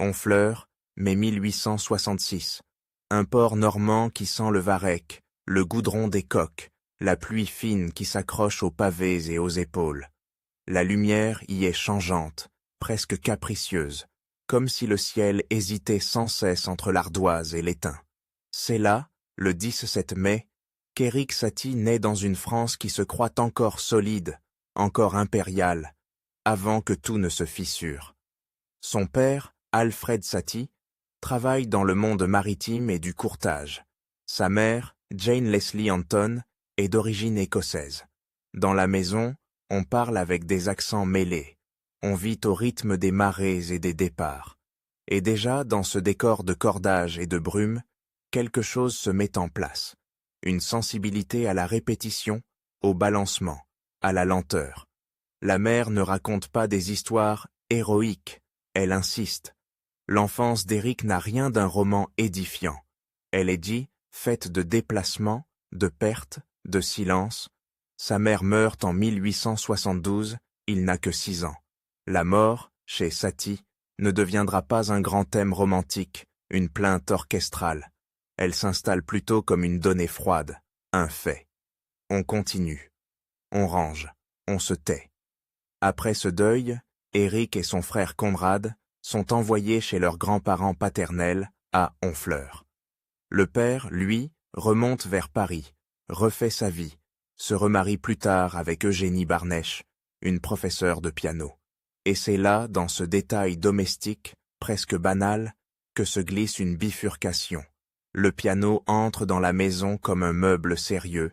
Honfleur, mai 1866. Un port normand qui sent le varech, le goudron des coques, la pluie fine qui s'accroche aux pavés et aux épaules. La lumière y est changeante, presque capricieuse, comme si le ciel hésitait sans cesse entre l'ardoise et l'étain. C'est là, le 17 mai, qu'Éric Satie naît dans une France qui se croit encore solide, encore impériale, avant que tout ne se fissure. Son père, Alfred Satie, travaille dans le monde maritime et du courtage. Sa mère, Jane Leslie Anton, est d'origine écossaise. Dans la maison, on parle avec des accents mêlés. On vit au rythme des marées et des départs. Et déjà, dans ce décor de cordage et de brume, quelque chose se met en place. Une sensibilité à la répétition, au balancement, à la lenteur. La mère ne raconte pas des histoires héroïques, elle insiste. L'enfance d'Éric n'a rien d'un roman édifiant. Elle est dit, faite de déplacements, de pertes, de silence. Sa mère meurt en 1872, il n'a que 6 ans. La mort, chez Satie, ne deviendra pas un grand thème romantique, une plainte orchestrale. Elle s'installe plutôt comme une donnée froide, un fait. On continue. On range. On se tait. Après ce deuil, Éric et son frère Conrad sont envoyés chez leurs grands-parents paternels à Honfleur. Le père, lui, remonte vers Paris, refait sa vie, se remarie plus tard avec Eugénie Barnèche, une professeure de piano. Et c'est là, dans ce détail domestique, presque banal, que se glisse une bifurcation. Le piano entre dans la maison comme un meuble sérieux,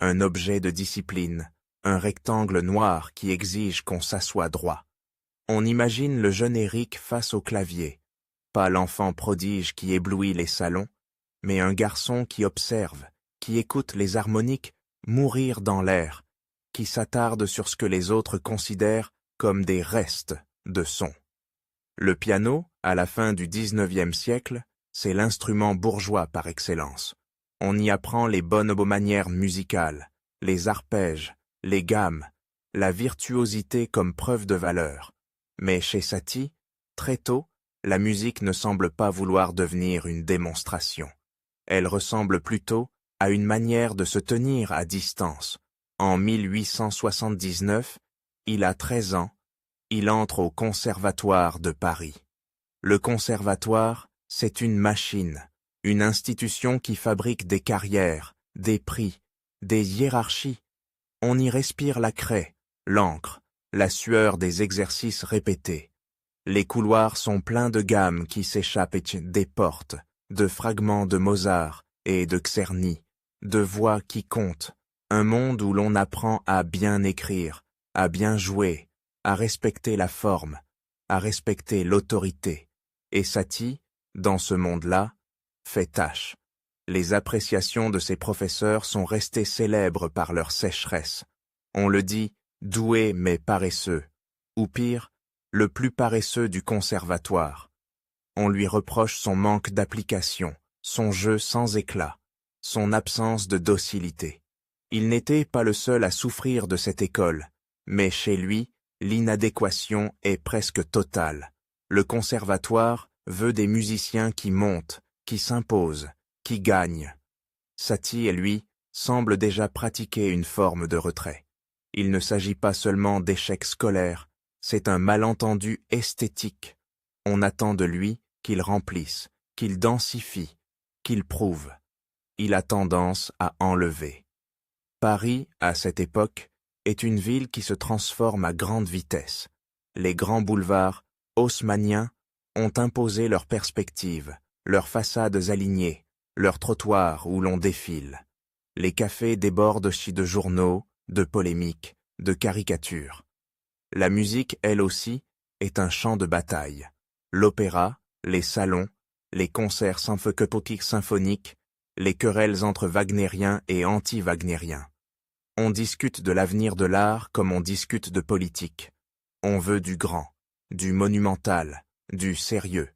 un objet de discipline, un rectangle noir qui exige qu'on s'assoie droit. On imagine le jeune Éric face au clavier, pas l'enfant prodige qui éblouit les salons, mais un garçon qui observe, qui écoute les harmoniques mourir dans l'air, qui s'attarde sur ce que les autres considèrent comme des restes de son. Le piano, à la fin du XIXe siècle, c'est l'instrument bourgeois par excellence. On y apprend les bonnes manières musicales, les arpèges, les gammes, la virtuosité comme preuve de valeur. Mais chez Satie, très tôt, la musique ne semble pas vouloir devenir une démonstration. Elle ressemble plutôt à une manière de se tenir à distance. En 1879, il a 13 ans, il entre au Conservatoire de Paris. Le Conservatoire, c'est une machine, une institution qui fabrique des carrières, des prix, des hiérarchies. On y respire la craie, l'encre, la sueur des exercices répétés. Les couloirs sont pleins de gammes qui s'échappent des portes, de fragments de Mozart et de Czerny, de voix qui comptent, un monde où l'on apprend à bien écrire, à bien jouer, à respecter la forme, à respecter l'autorité. Et Satie, dans ce monde-là, fait tâche. Les appréciations de ses professeurs sont restées célèbres par leur sécheresse. On le dit, doué mais paresseux, ou pire, le plus paresseux du conservatoire. On lui reproche son manque d'application, son jeu sans éclat, son absence de docilité. Il n'était pas le seul à souffrir de cette école, mais chez lui, l'inadéquation est presque totale. Le conservatoire veut des musiciens qui montent, qui s'imposent, qui gagnent. Satie, lui, semble déjà pratiquer une forme de retrait. Il ne s'agit pas seulement d'échecs scolaires, c'est un malentendu esthétique. On attend de lui qu'il remplisse, qu'il densifie, qu'il prouve. Il a tendance à enlever. Paris, à cette époque, est une ville qui se transforme à grande vitesse. Les grands boulevards haussmanniens ont imposé leurs perspectives, leurs façades alignées, leurs trottoirs où l'on défile. Les cafés débordent de journaux, de polémiques, de caricatures. La musique, elle aussi, est un champ de bataille. L'opéra, les salons, les concerts symphoniques, les querelles entre wagnériens et anti-wagnériens. On discute de l'avenir de l'art comme on discute de politique. On veut du grand, du monumental, du sérieux.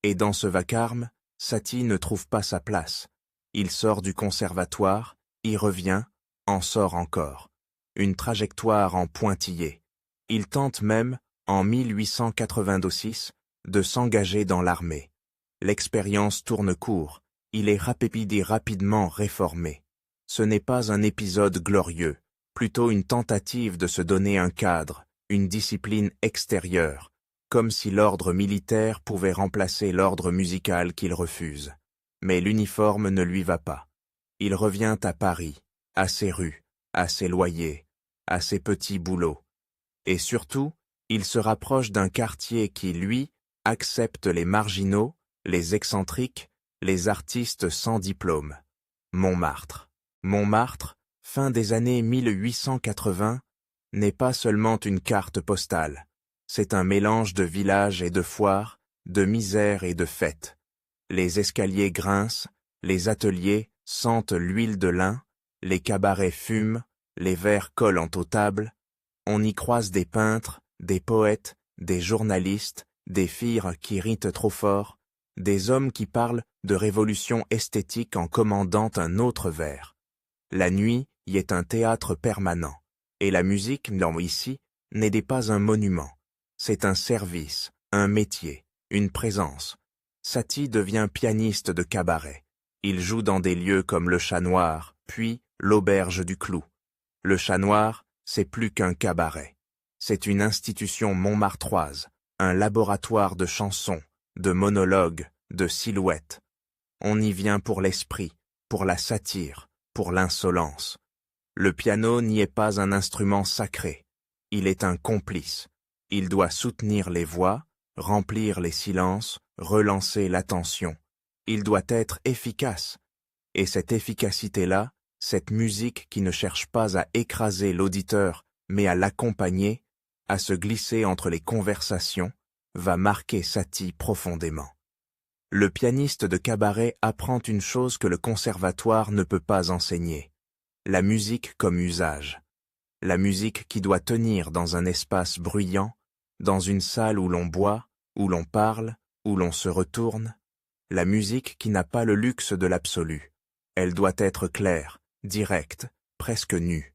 Et dans ce vacarme, Satie ne trouve pas sa place. Il sort du conservatoire, y revient, en sort encore. Une trajectoire en pointillé. Il tente même, en 1886, de s'engager dans l'armée. L'expérience tourne court, il est rapidement réformé. Ce n'est pas un épisode glorieux, plutôt une tentative de se donner un cadre, une discipline extérieure, comme si l'ordre militaire pouvait remplacer l'ordre musical qu'il refuse. Mais l'uniforme ne lui va pas. Il revient à Paris, à ses rues, à ses loyers, à ses petits boulots. Et surtout, il se rapproche d'un quartier qui, lui, accepte les marginaux, les excentriques, les artistes sans diplôme. Montmartre. Montmartre, fin des années 1880, n'est pas seulement une carte postale. C'est un mélange de villages et de foires, de misère et de fêtes. Les escaliers grincent, les ateliers sentent l'huile de lin, les cabarets fument, les verres collent aux tables. On y croise des peintres, des poètes, des journalistes, des filles qui rient trop fort, des hommes qui parlent de révolution esthétique en commandant un autre verre. La nuit y est un théâtre permanent, et la musique, non, ici, n'est pas un monument. C'est un service, un métier, une présence. Satie devient pianiste de cabaret. Il joue dans des lieux comme le Chat Noir, puis l'Auberge du Clou. Le Chat Noir, c'est plus qu'un cabaret. C'est une institution montmartroise, un laboratoire de chansons, de monologues, de silhouettes. On y vient pour l'esprit, pour la satire, pour l'insolence. Le piano n'y est pas un instrument sacré. Il est un complice. Il doit soutenir les voix, remplir les silences, relancer l'attention. Il doit être efficace. Et cette efficacité-là, cette musique qui ne cherche pas à écraser l'auditeur, mais à l'accompagner, à se glisser entre les conversations, va marquer Satie profondément. Le pianiste de cabaret apprend une chose que le conservatoire ne peut pas enseigner. La musique comme usage. La musique qui doit tenir dans un espace bruyant, dans une salle où l'on boit, où l'on parle, où l'on se retourne. La musique qui n'a pas le luxe de l'absolu. Elle doit être claire, directe, presque nue.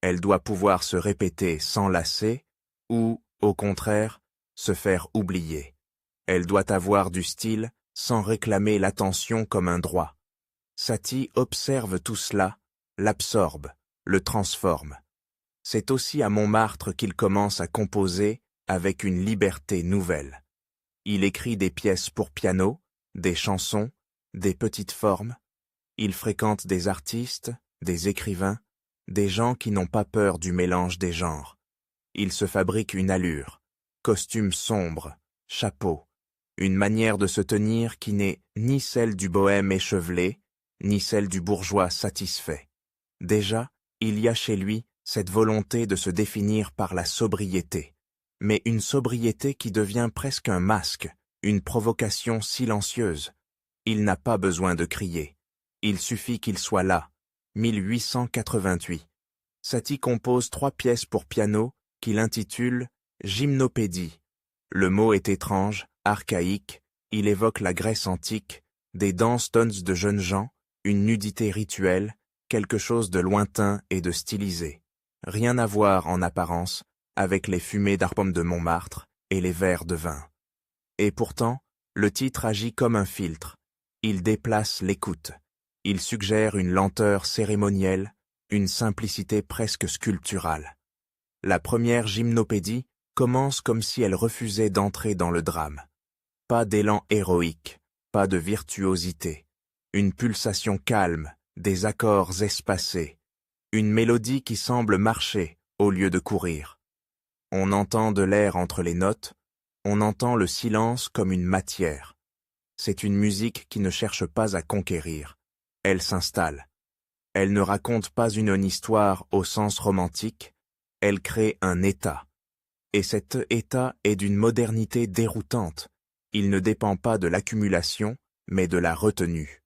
Elle doit pouvoir se répéter sans lasser ou, au contraire, se faire oublier. Elle doit avoir du style sans réclamer l'attention comme un droit. Satie observe tout cela, l'absorbe, le transforme. C'est aussi à Montmartre qu'il commence à composer avec une liberté nouvelle. Il écrit des pièces pour piano, des chansons, des petites formes. Il fréquente des artistes, des écrivains, des gens qui n'ont pas peur du mélange des genres. Il se fabrique une allure, costume sombre, chapeau, une manière de se tenir qui n'est ni celle du bohème échevelé, ni celle du bourgeois satisfait. Déjà, il y a chez lui cette volonté de se définir par la sobriété, mais une sobriété qui devient presque un masque, une provocation silencieuse. Il n'a pas besoin de crier. Il suffit qu'il soit là. 1888. Satie compose 3 pièces pour piano qu'il intitule « Gymnopédie ». Le mot est étrange, archaïque, il évoque la Grèce antique, des danses de jeunes gens, une nudité rituelle, quelque chose de lointain et de stylisé. Rien à voir en apparence avec les fumées d'arpom de Montmartre et les verres de vin. Et pourtant, le titre agit comme un filtre. Il déplace l'écoute. Il suggère une lenteur cérémonielle, une simplicité presque sculpturale. La première gymnopédie commence comme si elle refusait d'entrer dans le drame. Pas d'élan héroïque, pas de virtuosité. Une pulsation calme, des accords espacés. Une mélodie qui semble marcher au lieu de courir. On entend de l'air entre les notes, on entend le silence comme une matière. C'est une musique qui ne cherche pas à conquérir. Elle s'installe. Elle ne raconte pas une histoire au sens romantique, elle crée un état. Et cet état est d'une modernité déroutante. Il ne dépend pas de l'accumulation, mais de la retenue.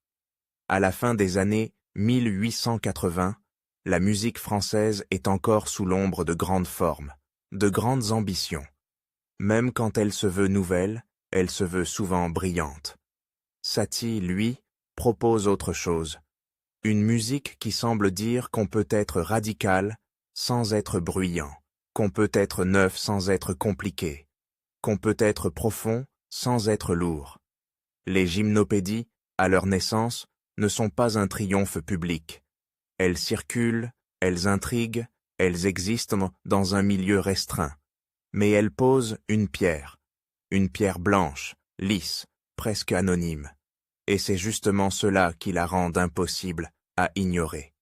À la fin des années 1880, la musique française est encore sous l'ombre de grandes formes, de grandes ambitions. Même quand elle se veut nouvelle, elle se veut souvent brillante. Satie, lui, propose autre chose. Une musique qui semble dire qu'on peut être radical sans être bruyant, qu'on peut être neuf sans être compliqué, qu'on peut être profond sans être lourds. Les gymnopédies, à leur naissance, ne sont pas un triomphe public. Elles circulent, elles intriguent, elles existent dans un milieu restreint. Mais elles posent une pierre blanche, lisse, presque anonyme. Et c'est justement cela qui la rend impossible à ignorer.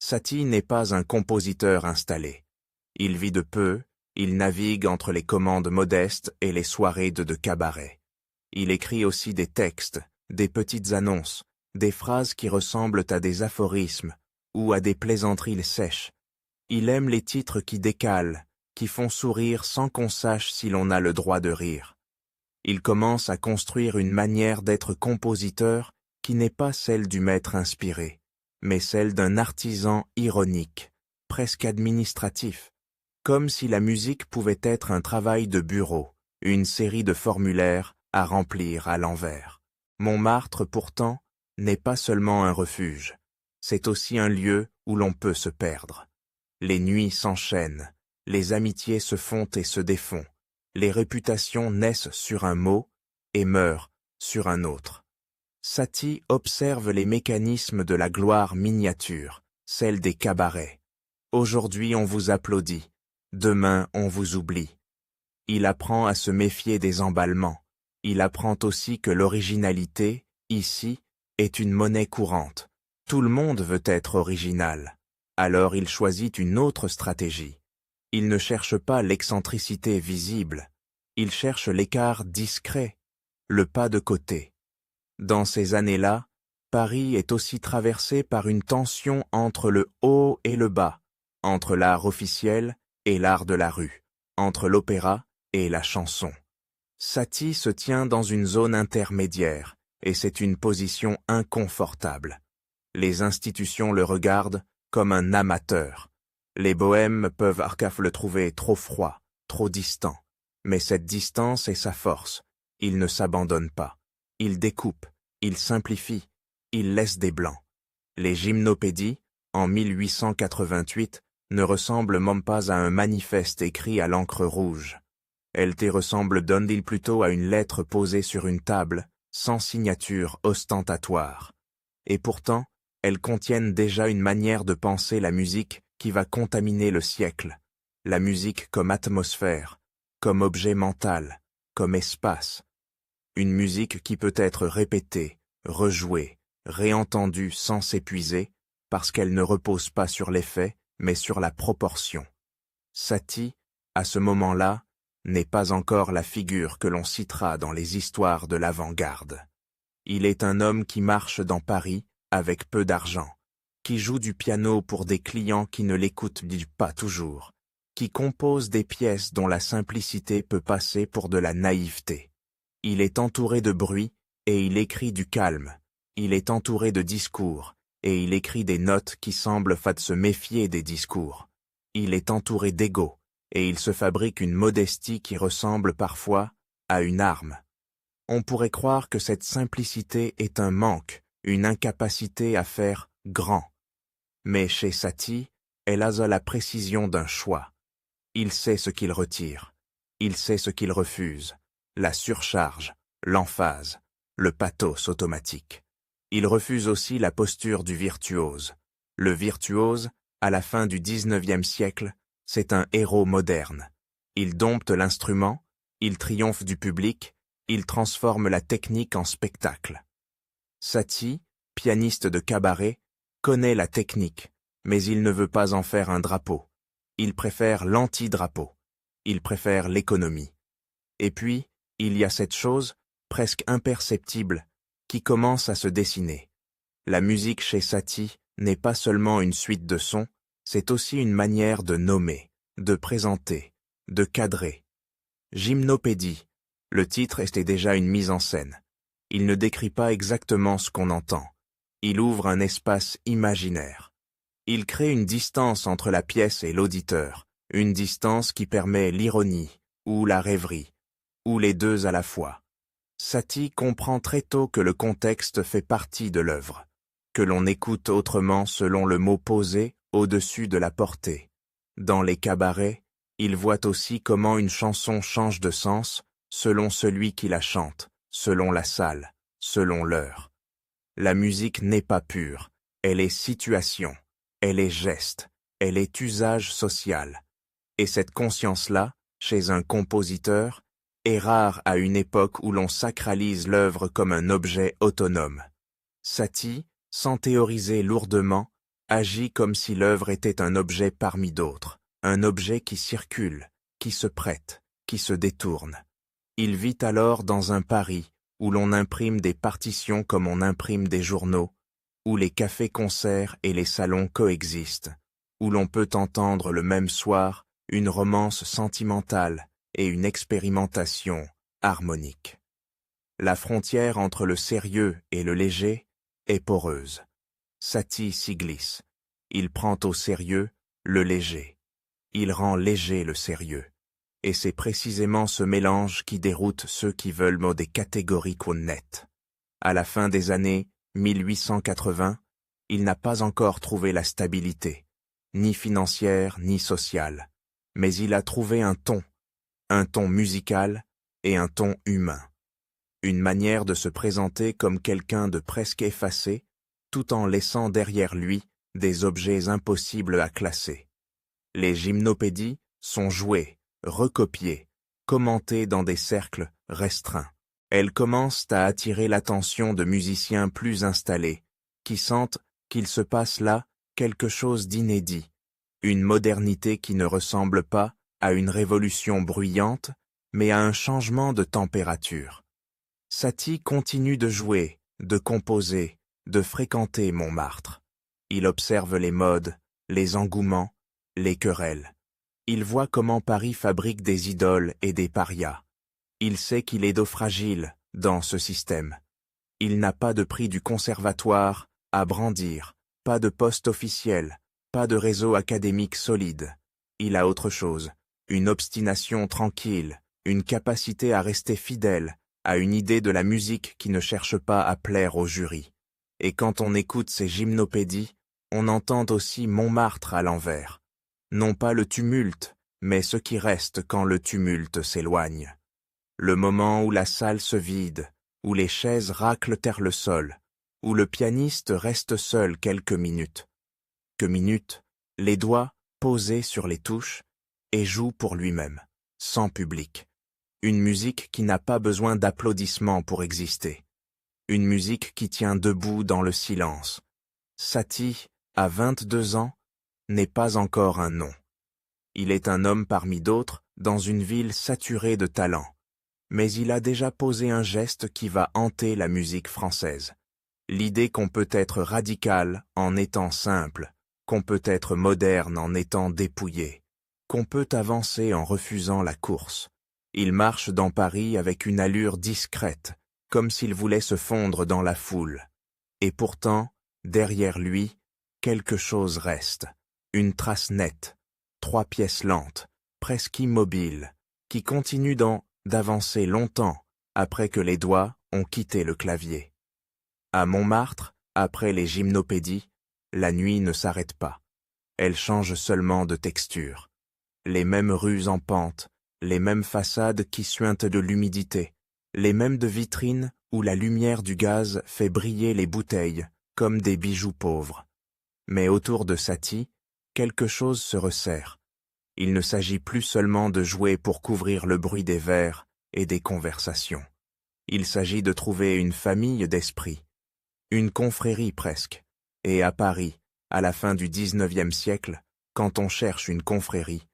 Satie n'est pas un compositeur installé. Il vit de peu, il navigue entre les commandes modestes et les soirées de cabaret. Il écrit aussi des textes, des petites annonces, des phrases qui ressemblent à des aphorismes ou à des plaisanteries sèches. Il aime les titres qui décalent, qui font sourire sans qu'on sache si l'on a le droit de rire. Il commence à construire une manière d'être compositeur qui n'est pas celle du maître inspiré, mais celle d'un artisan ironique, presque administratif, comme si la musique pouvait être un travail de bureau, une série de formulaires à remplir à l'envers. Montmartre, pourtant, n'est pas seulement un refuge, c'est aussi un lieu où l'on peut se perdre. Les nuits s'enchaînent, les amitiés se font et se défont, les réputations naissent sur un mot et meurent sur un autre. Satie observe les mécanismes de la gloire miniature, celle des cabarets. Aujourd'hui on vous applaudit, demain on vous oublie. Il apprend à se méfier des emballements. Il apprend aussi que l'originalité, ici, est une monnaie courante. Tout le monde veut être original. Alors il choisit une autre stratégie. Il ne cherche pas l'excentricité visible. Il cherche l'écart discret, le pas de côté. Dans ces années-là, Paris est aussi traversé par une tension entre le haut et le bas, entre l'art officiel et l'art de la rue, entre l'opéra et la chanson. Satie se tient dans une zone intermédiaire, et c'est une position inconfortable. Les institutions le regardent comme un amateur. Les bohèmes peuvent le trouver trop froid, trop distant. Mais cette distance est sa force. Il ne s'abandonne pas. Il découpe, il simplifie, il laisse des blancs. Les gymnopédies, en 1888, ne ressemblent même pas à un manifeste écrit à l'encre rouge. Elles ressemblent d'il plutôt à une lettre posée sur une table, sans signature ostentatoire. Et pourtant, elles contiennent déjà une manière de penser la musique qui va contaminer le siècle. La musique comme atmosphère, comme objet mental, comme espace. Une musique qui peut être répétée, rejouée, réentendue sans s'épuiser, parce qu'elle ne repose pas sur l'effet, mais sur la proportion. Satie, à ce moment-là, n'est pas encore la figure que l'on citera dans les histoires de l'avant-garde. Il est un homme qui marche dans Paris avec peu d'argent, qui joue du piano pour des clients qui ne l'écoutent pas toujours, qui compose des pièces dont la simplicité peut passer pour de la naïveté. Il est entouré de bruit et il écrit du calme. Il est entouré de discours et il écrit des notes qui semblent se méfier des discours. Il est entouré d'ego et il se fabrique une modestie qui ressemble parfois à une arme. On pourrait croire que cette simplicité est un manque, une incapacité à faire grand. Mais chez Satie, elle a la précision d'un choix. Il sait ce qu'il retire, il sait ce qu'il refuse, la surcharge, l'emphase, le pathos automatique. Il refuse aussi la posture du virtuose. Le virtuose, à la fin du XIXe siècle, c'est un héros moderne. Il dompte l'instrument, il triomphe du public, il transforme la technique en spectacle. Satie, pianiste de cabaret, connaît la technique, mais il ne veut pas en faire un drapeau. Il préfère l'anti-drapeau. Il préfère l'économie. Et puis, il y a cette chose, presque imperceptible, qui commence à se dessiner. La musique chez Satie n'est pas seulement une suite de sons, c'est aussi une manière de nommer, de présenter, de cadrer. Gymnopédie, le titre était déjà une mise en scène. Il ne décrit pas exactement ce qu'on entend. Il ouvre un espace imaginaire. Il crée une distance entre la pièce et l'auditeur, une distance qui permet l'ironie ou la rêverie, ou les deux à la fois. Satie comprend très tôt que le contexte fait partie de l'œuvre, que l'on écoute autrement selon le mot posé au-dessus de la portée. Dans les cabarets, il voit aussi comment une chanson change de sens selon celui qui la chante, selon la salle, selon l'heure. La musique n'est pas pure, elle est situation, elle est geste, elle est usage social. Et cette conscience-là, chez un compositeur, est rare à une époque où l'on sacralise l'œuvre comme un objet autonome. Satie, sans théoriser lourdement, agit comme si l'œuvre était un objet parmi d'autres, un objet qui circule, qui se prête, qui se détourne. Il vit alors dans un Paris où l'on imprime des partitions comme on imprime des journaux, où les cafés-concerts et les salons coexistent, où l'on peut entendre le même soir une romance sentimentale et une expérimentation harmonique. La frontière entre le sérieux et le léger est poreuse. Satie s'y glisse. Il prend au sérieux le léger. Il rend léger le sérieux. Et c'est précisément ce mélange qui déroute ceux qui veulent des catégories nettes. À la fin des années 1880, il n'a pas encore trouvé la stabilité, ni financière ni sociale, mais il a trouvé un ton musical et un ton humain. Une manière de se présenter comme quelqu'un de presque effacé, tout en laissant derrière lui des objets impossibles à classer. Les gymnopédies sont jouées, recopiées, commentées dans des cercles restreints. Elles commencent à attirer l'attention de musiciens plus installés, qui sentent qu'il se passe là quelque chose d'inédit, une modernité qui ne ressemble pas à une révolution bruyante, mais à un changement de température. Satie continue de jouer, de composer, de fréquenter Montmartre. Il observe les modes, les engouements, les querelles. Il voit comment Paris fabrique des idoles et des parias. Il sait qu'il est dos fragile dans ce système. Il n'a pas de prix du conservatoire à brandir, pas de poste officiel, pas de réseau académique solide. Il a autre chose, une obstination tranquille, une capacité à rester fidèle à une idée de la musique qui ne cherche pas à plaire au jury. Et quand on écoute ces gymnopédies, on entend aussi Montmartre à l'envers. Non pas le tumulte, mais ce qui reste quand le tumulte s'éloigne. Le moment où la salle se vide, où les chaises raclent le sol, où le pianiste reste seul quelques minutes. Les doigts posés sur les touches, et joue pour lui-même, sans public. Une musique qui n'a pas besoin d'applaudissements pour exister. Une musique qui tient debout dans le silence. Satie, à 22 ans, n'est pas encore un nom. Il est un homme parmi d'autres dans une ville saturée de talent. Mais il a déjà posé un geste qui va hanter la musique française. L'idée qu'on peut être radical en étant simple, qu'on peut être moderne en étant dépouillé, qu'on peut avancer en refusant la course. Il marche dans Paris avec une allure discrète, comme s'il voulait se fondre dans la foule. Et pourtant, derrière lui, quelque chose reste, une trace nette, 3 pièces lentes, presque immobiles, qui continuent d'avancer longtemps après que les doigts ont quitté le clavier. À Montmartre, après les gymnopédies, la nuit ne s'arrête pas. Elle change seulement de texture. Les mêmes rues en pente, les mêmes façades qui suintent de l'humidité, les mêmes de vitrines où la lumière du gaz fait briller les bouteilles comme des bijoux pauvres. Mais autour de Satie, quelque chose se resserre. Il ne s'agit plus seulement de jouer pour couvrir le bruit des verres et des conversations. Il s'agit de trouver une famille d'esprit, une confrérie presque. Et à Paris, à la fin du XIXe siècle, quand on cherche une confrérie,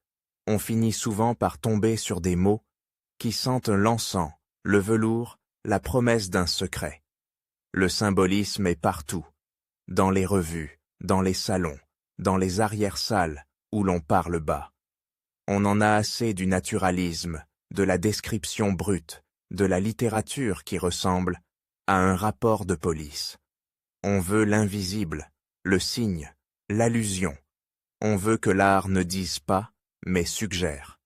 on finit souvent par tomber sur des mots qui sentent l'encens, le velours, la promesse d'un secret. Le symbolisme est partout, dans les revues, dans les salons, dans les arrière-salles où l'on parle bas. On en a assez du naturalisme, de la description brute, de la littérature qui ressemble à un rapport de police. On veut l'invisible, le signe, l'allusion. On veut que l'art ne dise pas, mais suggère.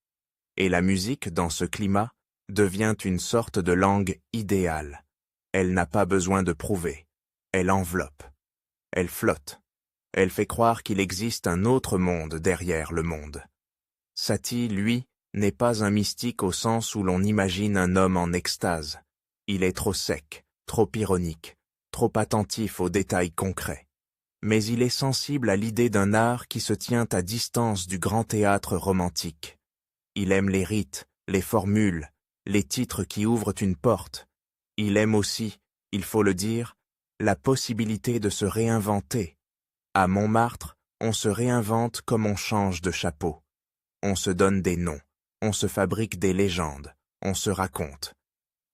Et la musique, dans ce climat, devient une sorte de langue idéale. Elle n'a pas besoin de prouver. Elle enveloppe. Elle flotte. Elle fait croire qu'il existe un autre monde derrière le monde. Satie, lui, n'est pas un mystique au sens où l'on imagine un homme en extase. Il est trop sec, trop ironique, trop attentif aux détails concrets. Mais il est sensible à l'idée d'un art qui se tient à distance du grand théâtre romantique. Il aime les rites, les formules, les titres qui ouvrent une porte. Il aime aussi, il faut le dire, la possibilité de se réinventer. À Montmartre, on se réinvente comme on change de chapeau. On se donne des noms, on se fabrique des légendes, on se raconte.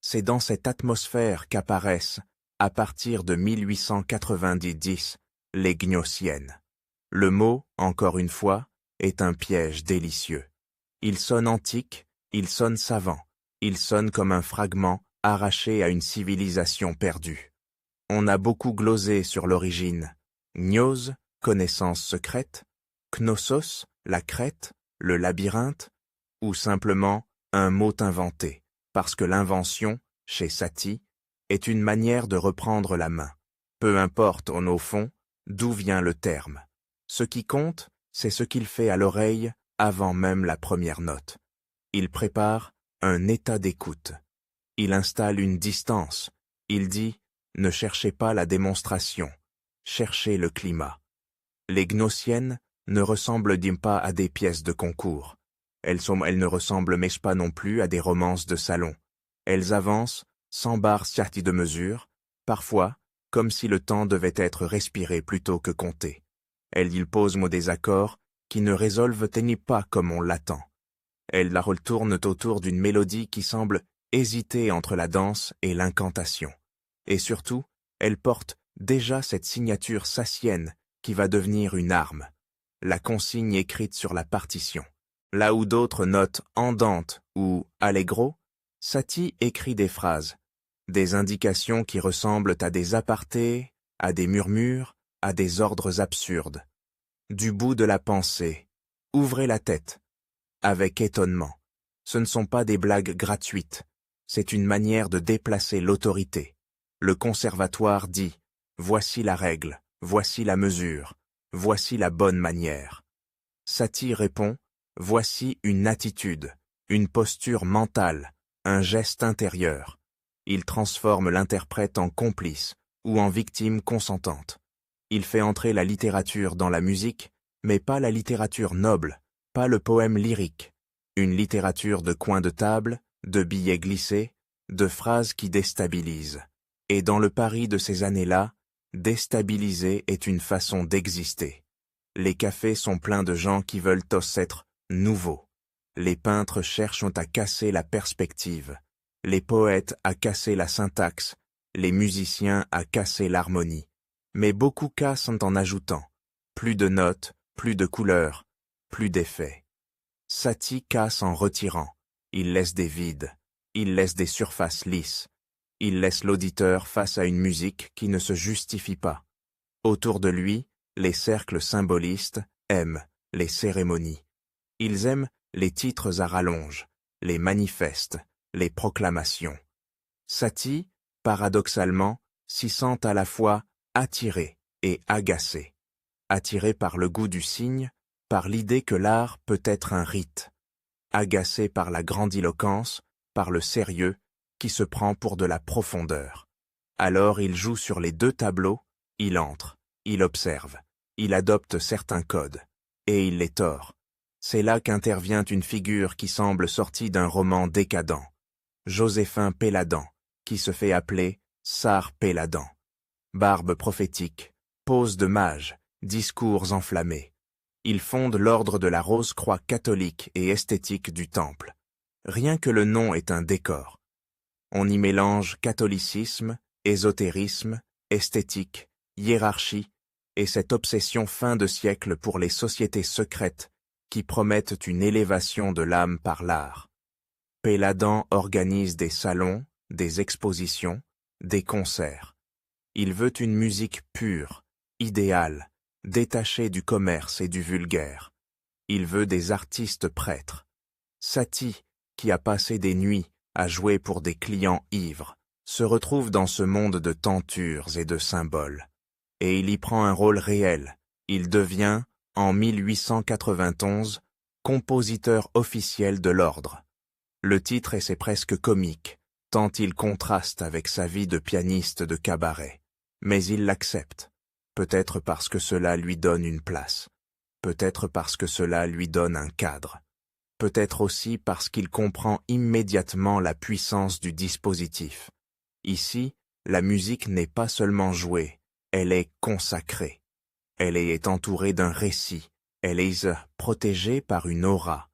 C'est dans cette atmosphère qu'apparaissent, à partir de 1890, les Gnossiennes. Le mot, encore une fois, est un piège délicieux. Il sonne antique, il sonne savant, il sonne comme un fragment arraché à une civilisation perdue. On a beaucoup glosé sur l'origine. Gnos, connaissance secrète, Knossos, la crête, le labyrinthe, ou simplement un mot inventé, parce que l'invention, chez Satie, est une manière de reprendre la main. Peu importe, au fond, d'où vient le terme. Ce qui compte, c'est ce qu'il fait à l'oreille avant même la première note. Il prépare un état d'écoute. Il installe une distance. Il dit « Ne cherchez pas la démonstration, cherchez le climat ». Les Gnossiennes ne ressemblent pas à des pièces de concours. Elles ne ressemblent pas non plus à des romances de salon. Elles avancent, sans barre sortie de mesure, parfois, comme si le temps devait être respiré plutôt que compté. Elles y posent des accords qui ne résolvent pas comme on l'attend. Elles la retournent autour d'une mélodie qui semble hésiter entre la danse et l'incantation. Et surtout, elles portent déjà cette signature satienne qui va devenir une arme, la consigne écrite sur la partition. Là où d'autres notent andante ou allegro, Satie écrit des phrases, des indications qui ressemblent à des apartés, à des murmures, à des ordres absurdes. Du bout de la pensée, ouvrez la tête, avec étonnement. Ce ne sont pas des blagues gratuites, c'est une manière de déplacer l'autorité. Le conservatoire dit « Voici la règle, voici la mesure, voici la bonne manière ». Satie répond « Voici une attitude, une posture mentale, un geste intérieur ». Il transforme l'interprète en complice ou en victime consentante. Il fait entrer la littérature dans la musique, mais pas la littérature noble, pas le poème lyrique. Une littérature de coin de table, de billets glissés, de phrases qui déstabilisent. Et dans le Paris de ces années-là, déstabiliser est une façon d'exister. Les cafés sont pleins de gens qui veulent tous être nouveaux. Les peintres cherchent à casser la perspective. Les poètes à casser la syntaxe. Les musiciens à casser l'harmonie. Mais beaucoup cassent en ajoutant. Plus de notes, plus de couleurs, plus d'effets. Satie casse en retirant. Il laisse des vides. Il laisse des surfaces lisses. Il laisse l'auditeur face à une musique qui ne se justifie pas. Autour de lui, les cercles symbolistes aiment les cérémonies. Ils aiment les titres à rallonge, les manifestes, les proclamations. Satie, paradoxalement, s'y sent à la fois attiré et agacé. Attiré par le goût du signe, par l'idée que l'art peut être un rite. Agacé par la grandiloquence, par le sérieux, qui se prend pour de la profondeur. Alors il joue sur les deux tableaux, il entre, il observe, il adopte certains codes, et il les tord. C'est là qu'intervient une figure qui semble sortie d'un roman décadent, Joséphin Péladan, qui se fait appeler Sar Péladan. Barbe prophétique, pose de mage, discours enflammés. Il fonde l'ordre de la Rose-Croix catholique et esthétique du Temple. Rien que le nom est un décor. On y mélange catholicisme, ésotérisme, esthétique, hiérarchie et cette obsession fin de siècle pour les sociétés secrètes qui promettent une élévation de l'âme par l'art. Péladan organise des salons, des expositions, des concerts. Il veut une musique pure, idéale, détachée du commerce et du vulgaire. Il veut des artistes prêtres. Satie, qui a passé des nuits à jouer pour des clients ivres, se retrouve dans ce monde de tentures et de symboles. Et il y prend un rôle réel. Il devient, en 1891, compositeur officiel de l'ordre. Le titre est presque comique, tant il contraste avec sa vie de pianiste de cabaret. Mais il l'accepte, peut-être parce que cela lui donne une place, peut-être parce que cela lui donne un cadre, peut-être aussi parce qu'il comprend immédiatement la puissance du dispositif. Ici, la musique n'est pas seulement jouée, elle est consacrée. Elle est entourée d'un récit, elle est protégée par une aura.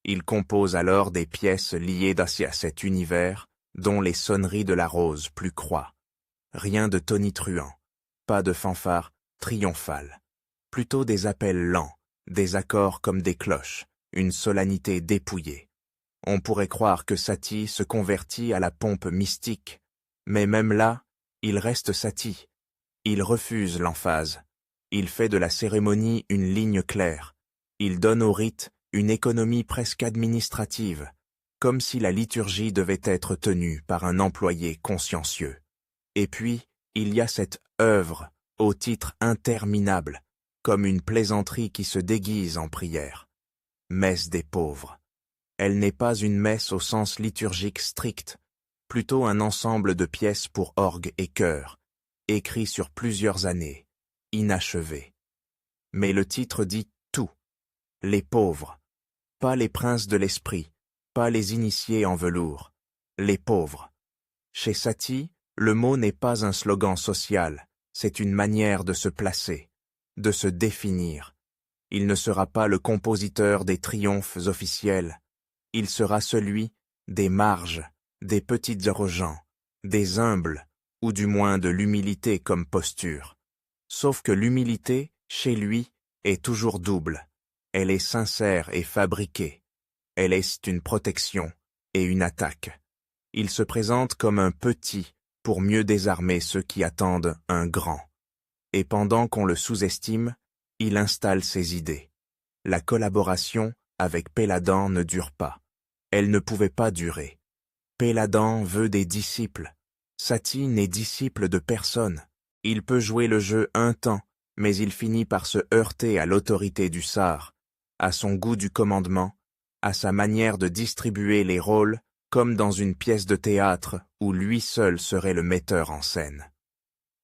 Il compose alors des pièces liées à cet univers, dont les sonneries de la rose plus croient. Rien de tonitruant, pas de fanfare triomphale. Plutôt des appels lents, des accords comme des cloches, une solennité dépouillée. On pourrait croire que Satie se convertit à la pompe mystique, mais même là, il reste Satie. Il refuse l'emphase. Il fait de la cérémonie une ligne claire. Il donne au rite une économie presque administrative, comme si la liturgie devait être tenue par un employé consciencieux. Et puis, il y a cette œuvre au titre interminable, comme une plaisanterie qui se déguise en prière. Messe des pauvres. Elle n'est pas une messe au sens liturgique strict, plutôt un ensemble de pièces pour orgue et chœur, écrit sur plusieurs années, inachevé. Mais le titre dit tout. Les pauvres. Pas les princes de l'esprit, pas les initiés en velours. Les pauvres. Chez Satie, le mot n'est pas un slogan social, c'est une manière de se placer, de se définir. Il ne sera pas le compositeur des triomphes officiels, il sera celui des marges, des petites gens, des humbles, ou du moins de l'humilité comme posture. Sauf que l'humilité, chez lui, est toujours double. Elle est sincère et fabriquée. Elle est une protection et une attaque. Il se présente comme un petit pour mieux désarmer ceux qui attendent un grand. Et pendant qu'on le sous-estime, il installe ses idées. La collaboration avec Péladan ne dure pas. Elle ne pouvait pas durer. Péladan veut des disciples. Satie n'est disciple de personne. Il peut jouer le jeu un temps, mais il finit par se heurter à l'autorité du sar, à son goût du commandement, à sa manière de distribuer les rôles, comme dans une pièce de théâtre où lui seul serait le metteur en scène.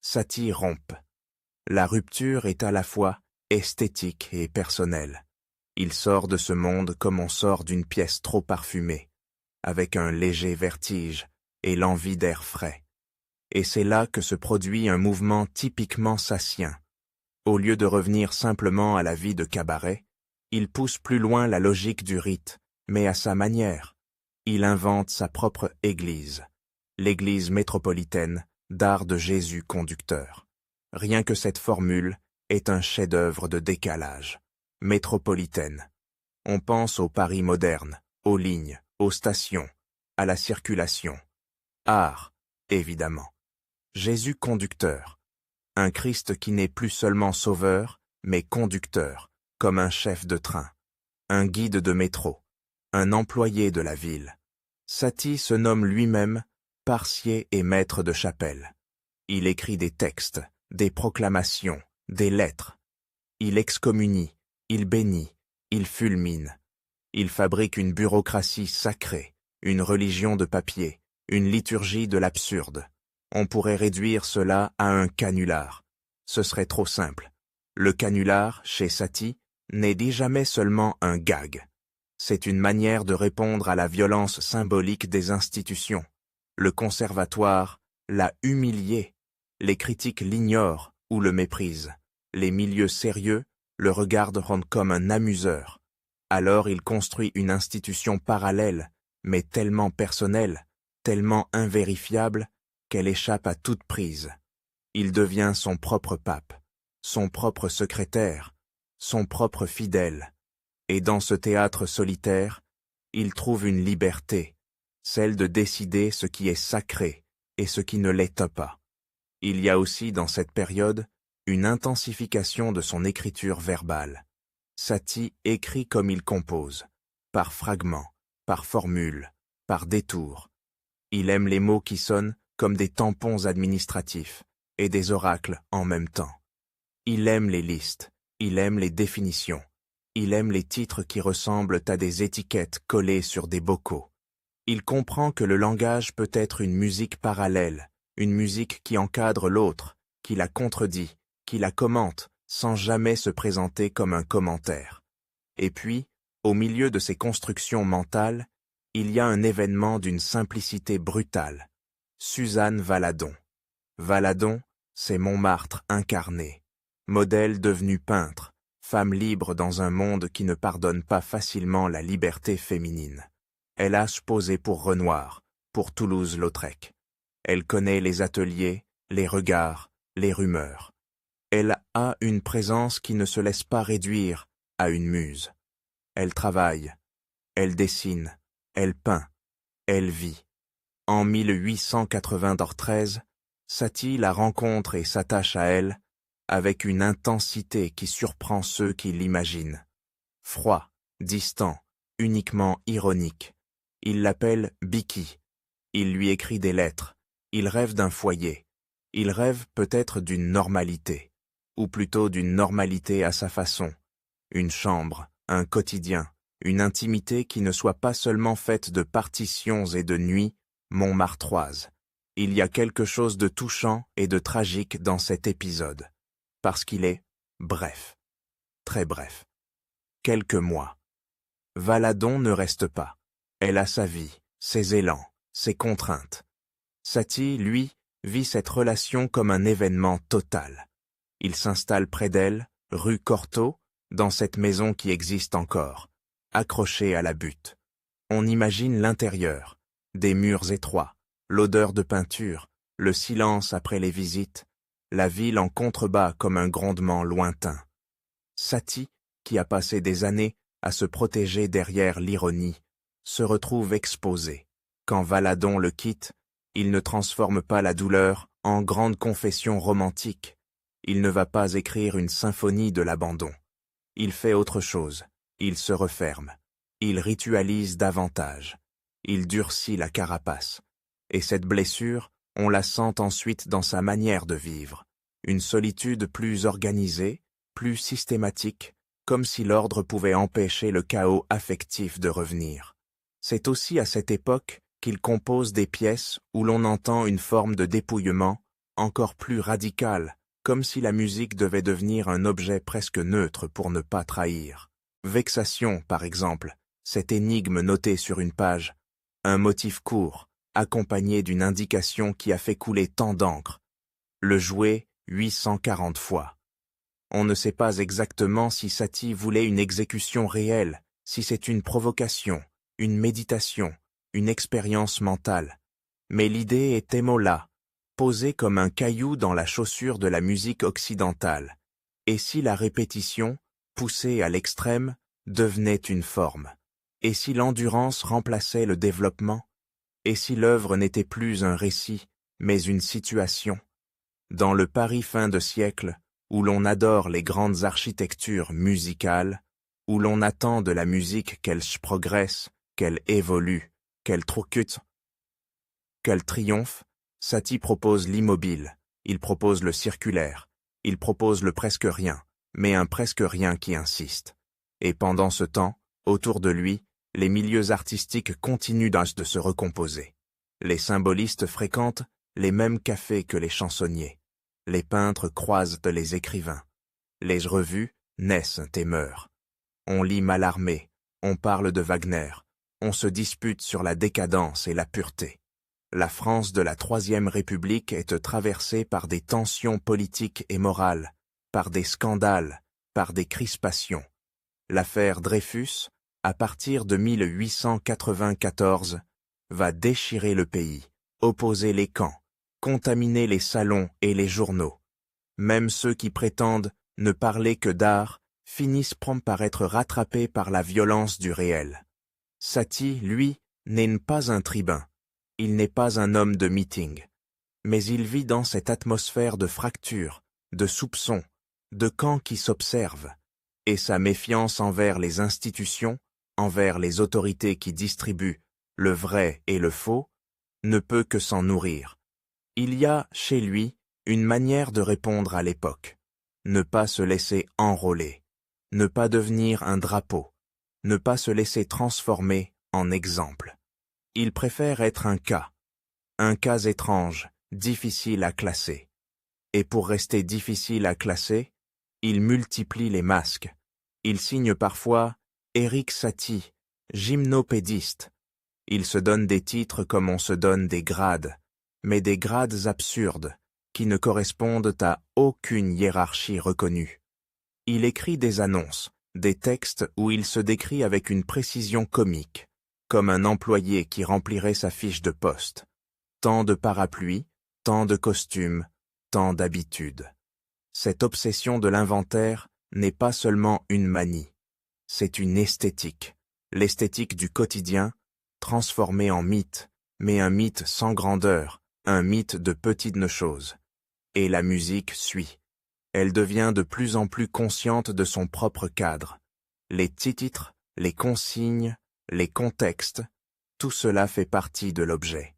Satie rompt. La rupture est à la fois esthétique et personnelle. Il sort de ce monde comme on sort d'une pièce trop parfumée, avec un léger vertige et l'envie d'air frais. Et c'est là que se produit un mouvement typiquement satien. Au lieu de revenir simplement à la vie de cabaret, il pousse plus loin la logique du rite, mais à sa manière. Il invente sa propre église, l'église métropolitaine d'art de Jésus conducteur. Rien que cette formule est un chef-d'œuvre de décalage. Métropolitaine. On pense au Paris moderne, aux lignes, aux stations, à la circulation. Art, évidemment. Jésus conducteur. Un Christ qui n'est plus seulement sauveur, mais conducteur, comme un chef de train, un guide de métro, un employé de la ville. Satie se nomme lui-même parcier et maître de chapelle. Il écrit des textes, des proclamations, des lettres. Il excommunie, il bénit, il fulmine. Il fabrique une bureaucratie sacrée, une religion de papier, une liturgie de l'absurde. On pourrait réduire cela à un canular. Ce serait trop simple. Le canular, chez Satie, n'est dit jamais seulement un gag. C'est une manière de répondre à la violence symbolique des institutions. Le conservatoire l'a humilié. Les critiques l'ignorent ou le méprisent. Les milieux sérieux le regardent comme un amuseur. Alors il construit une institution parallèle, mais tellement personnelle, tellement invérifiable, qu'elle échappe à toute prise. Il devient son propre pape, son propre secrétaire, son propre fidèle. Et dans ce théâtre solitaire, il trouve une liberté, celle de décider ce qui est sacré et ce qui ne l'est pas. Il y a aussi dans cette période une intensification de son écriture verbale. Satie écrit comme il compose, par fragments, par formules, par détours. Il aime les mots qui sonnent comme des tampons administratifs et des oracles en même temps. Il aime les listes, il aime les définitions, il aime les titres qui ressemblent à des étiquettes collées sur des bocaux. Il comprend que le langage peut être une musique parallèle, une musique qui encadre l'autre, qui la contredit, qui la commente, sans jamais se présenter comme un commentaire. Et puis, au milieu de ces constructions mentales, il y a un événement d'une simplicité brutale. Suzanne Valadon. Valadon, c'est Montmartre incarné. Modèle devenu peintre, femme libre dans un monde qui ne pardonne pas facilement la liberté féminine. Elle a posé pour Renoir, pour Toulouse-Lautrec. Elle connaît les ateliers, les regards, les rumeurs. Elle a une présence qui ne se laisse pas réduire à une muse. Elle travaille, elle dessine, elle peint, elle vit. En 1893, Satie la rencontre et s'attache à elle avec une intensité qui surprend ceux qui l'imaginent. Froid, distant, uniquement ironique. Il l'appelle Biki. Il lui écrit des lettres. Il rêve d'un foyer. Il rêve peut-être d'une normalité, ou plutôt d'une normalité à sa façon. Une chambre, un quotidien, une intimité qui ne soit pas seulement faite de partitions et de nuits montmartroises. Il y a quelque chose de touchant et de tragique dans cet épisode, parce qu'il est bref, très bref. Quelques mois. Valadon ne reste pas. Elle a sa vie, ses élans, ses contraintes. Satie, lui, vit cette relation comme un événement total. Il s'installe près d'elle, rue Cortot, dans cette maison qui existe encore, accrochée à la butte. On imagine l'intérieur, des murs étroits, l'odeur de peinture, le silence après les visites, la ville en contrebas comme un grondement lointain. Satie, qui a passé des années à se protéger derrière l'ironie, se retrouve exposée. Quand Valadon le quitte, il ne transforme pas la douleur en grande confession romantique. Il ne va pas écrire une symphonie de l'abandon. Il fait autre chose. Il se referme. Il ritualise davantage. Il durcit la carapace. Et cette blessure, on la sent ensuite dans sa manière de vivre. Une solitude plus organisée, plus systématique, comme si l'ordre pouvait empêcher le chaos affectif de revenir. C'est aussi à cette époque qu'il compose des pièces où l'on entend une forme de dépouillement encore plus radicale, comme si la musique devait devenir un objet presque neutre pour ne pas trahir. Vexation, par exemple, cette énigme notée sur une page, un motif court, accompagné d'une indication qui a fait couler tant d'encre. Le jouer 840 fois. On ne sait pas exactement si Satie voulait une exécution réelle, si c'est une provocation, une méditation, une expérience mentale. Mais l'idée est émola, posée comme un caillou dans la chaussure de la musique occidentale. Et si la répétition, poussée à l'extrême, devenait une forme? Et si l'endurance remplaçait le développement? Et si l'œuvre n'était plus un récit, mais une situation? Dans le Paris fin de siècle, où l'on adore les grandes architectures musicales, où l'on attend de la musique qu'elle progresse, qu'elle évolue, qu'elle trocute, qu'elle triomphe, Satie propose l'immobile, il propose le circulaire, il propose le presque rien, mais un presque rien qui insiste. Et pendant ce temps, autour de lui, les milieux artistiques continuent de se recomposer. Les symbolistes fréquentent les mêmes cafés que les chansonniers. Les peintres croisent les écrivains. Les revues naissent et meurent. On lit Mallarmé, on parle de Wagner, on se dispute sur la décadence et la pureté. La France de la Troisième République est traversée par des tensions politiques et morales, par des scandales, par des crispations. L'affaire Dreyfus, à partir de 1894, va déchirer le pays, opposer les camps, contaminer les salons et les journaux. Même ceux qui prétendent ne parler que d'art finissent par être rattrapés par la violence du réel. Satie, lui, n'est pas un tribun. Il n'est pas un homme de meeting. Mais il vit dans cette atmosphère de fracture, de soupçons, de camps qui s'observent. Et sa méfiance envers les institutions, envers les autorités qui distribuent le vrai et le faux, ne peut que s'en nourrir. Il y a, chez lui, une manière de répondre à l'époque. Ne pas se laisser enrôler. ne pas devenir un drapeau, ne pas se laisser transformer en exemple. Il préfère être un cas étrange, difficile à classer. Et pour rester difficile à classer, il multiplie les masques. Il signe parfois Erik Satie, gymnopédiste. Il se donne des titres comme on se donne des grades, mais des grades absurdes, qui ne correspondent à aucune hiérarchie reconnue. Il écrit des annonces, des textes où il se décrit avec une précision comique, comme un employé qui remplirait sa fiche de poste. Tant de parapluies, tant de costumes, tant d'habitudes. Cette obsession de l'inventaire n'est pas seulement une manie, c'est une esthétique, l'esthétique du quotidien, transformée en mythe, mais un mythe sans grandeur, un mythe de petites choses. Et la musique suit. Elle devient de plus en plus consciente de son propre cadre. Les titres, les consignes, les contextes, tout cela fait partie de l'objet.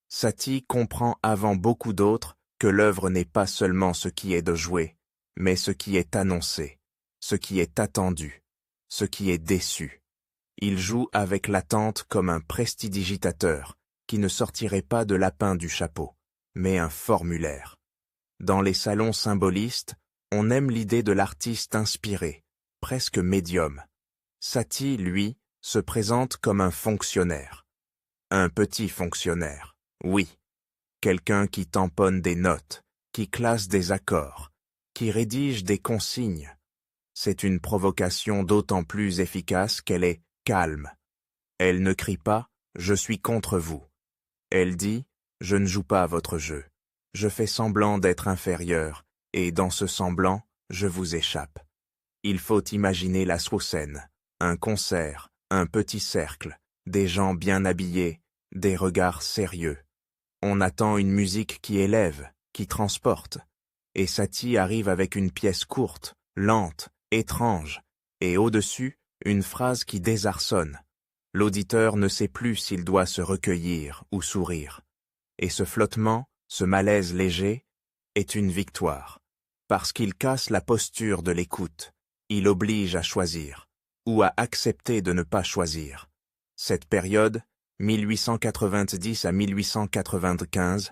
Satie comprend avant beaucoup d'autres que l'œuvre n'est pas seulement ce qui est de jouer, mais ce qui est annoncé, ce qui est attendu, ce qui est déçu. Il joue avec l'attente comme un prestidigitateur qui ne sortirait pas de lapin du chapeau, mais un formulaire. Dans les salons symbolistes, on aime l'idée de l'artiste inspiré, presque médium. Satie, lui, se présente comme un fonctionnaire. Un petit fonctionnaire, oui. Quelqu'un qui tamponne des notes, qui classe des accords, qui rédige des consignes. C'est une provocation d'autant plus efficace qu'elle est calme. Elle ne crie pas « Je suis contre vous ». Elle dit « Je ne joue pas à votre jeu. Je fais semblant d'être inférieur, et dans ce semblant, je vous échappe. » Il faut imaginer la scène, un concert, un petit cercle, des gens bien habillés, des regards sérieux. On attend une musique qui élève, qui transporte. Et Satie arrive avec une pièce courte, lente, étrange, et au-dessus, une phrase qui désarçonne. L'auditeur ne sait plus s'il doit se recueillir ou sourire. Et ce flottement, ce malaise léger, est une victoire. Parce qu'il casse la posture de l'écoute, il oblige à choisir, ou à accepter de ne pas choisir. Cette période, 1890 à 1895,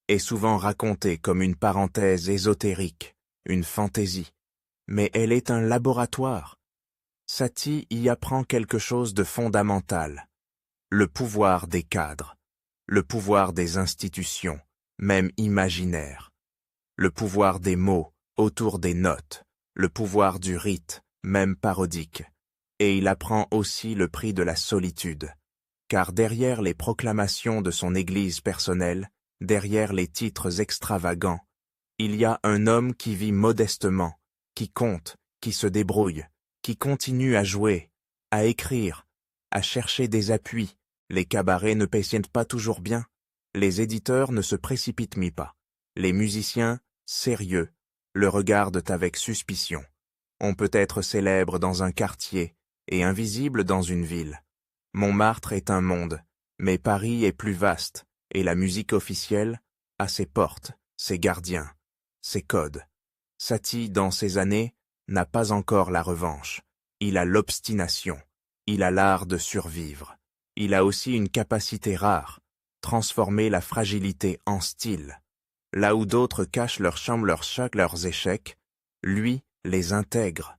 est souvent racontée comme une parenthèse ésotérique, une fantaisie. Mais elle est un laboratoire. Satie y apprend quelque chose de fondamental. Le pouvoir des cadres, le pouvoir des institutions, même imaginaires. Le pouvoir des mots autour des notes, le pouvoir du rite, même parodique. Et il apprend aussi le prix de la solitude. Car derrière les proclamations de son église personnelle, derrière les titres extravagants, il y a un homme qui vit modestement, qui compte, qui se débrouille, qui continue à jouer, à écrire, à chercher des appuis. Les cabarets ne paient pas toujours bien, les éditeurs ne se précipitent pas, les musiciens, sérieux, le regardent avec suspicion. On peut être célèbre dans un quartier et invisible dans une ville. Montmartre est un monde, mais Paris est plus vaste, et la musique officielle a ses portes, ses gardiens, ses codes. Satie, dans ces années, n'a pas encore la revanche. Il a l'obstination, il a l'art de survivre. Il a aussi une capacité rare, transformer la fragilité en style. Là où d'autres cachent leurs chambres, leurs chocs, leurs échecs, lui les intègre.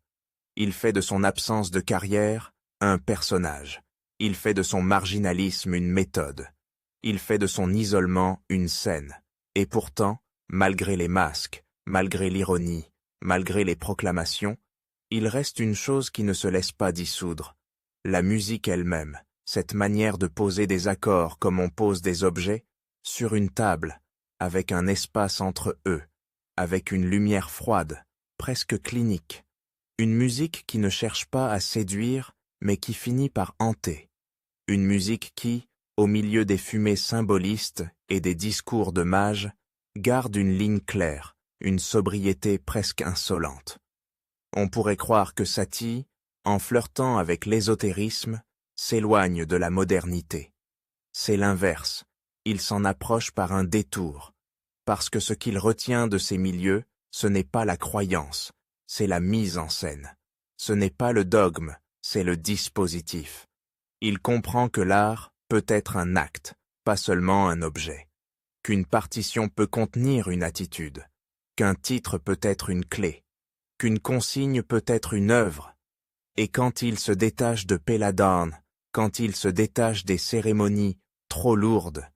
Il fait de son absence de carrière un personnage. Il fait de son marginalisme une méthode. Il fait de son isolement une scène. Et pourtant, malgré les masques, malgré l'ironie, malgré les proclamations, il reste une chose qui ne se laisse pas dissoudre. La musique elle-même, cette manière de poser des accords comme on pose des objets, sur une table, avec un espace entre eux, avec une lumière froide, presque clinique. Une musique qui ne cherche pas à séduire, mais qui finit par hanter. Une musique qui, au milieu des fumées symbolistes et des discours de mages, garde une ligne claire, une sobriété presque insolente. On pourrait croire que Satie, en flirtant avec l'ésotérisme, s'éloigne de la modernité. C'est l'inverse, il s'en approche par un détour, parce que ce qu'il retient de ces milieux, ce n'est pas la croyance, c'est la mise en scène. Ce n'est pas le dogme, c'est le dispositif. Il comprend que l'art peut être un acte, pas seulement un objet. Qu'une partition peut contenir une attitude, qu'un titre peut être une clé, qu'une consigne peut être une œuvre. Et quand il se détache de Péladan, quand il se détache des cérémonies trop lourdes,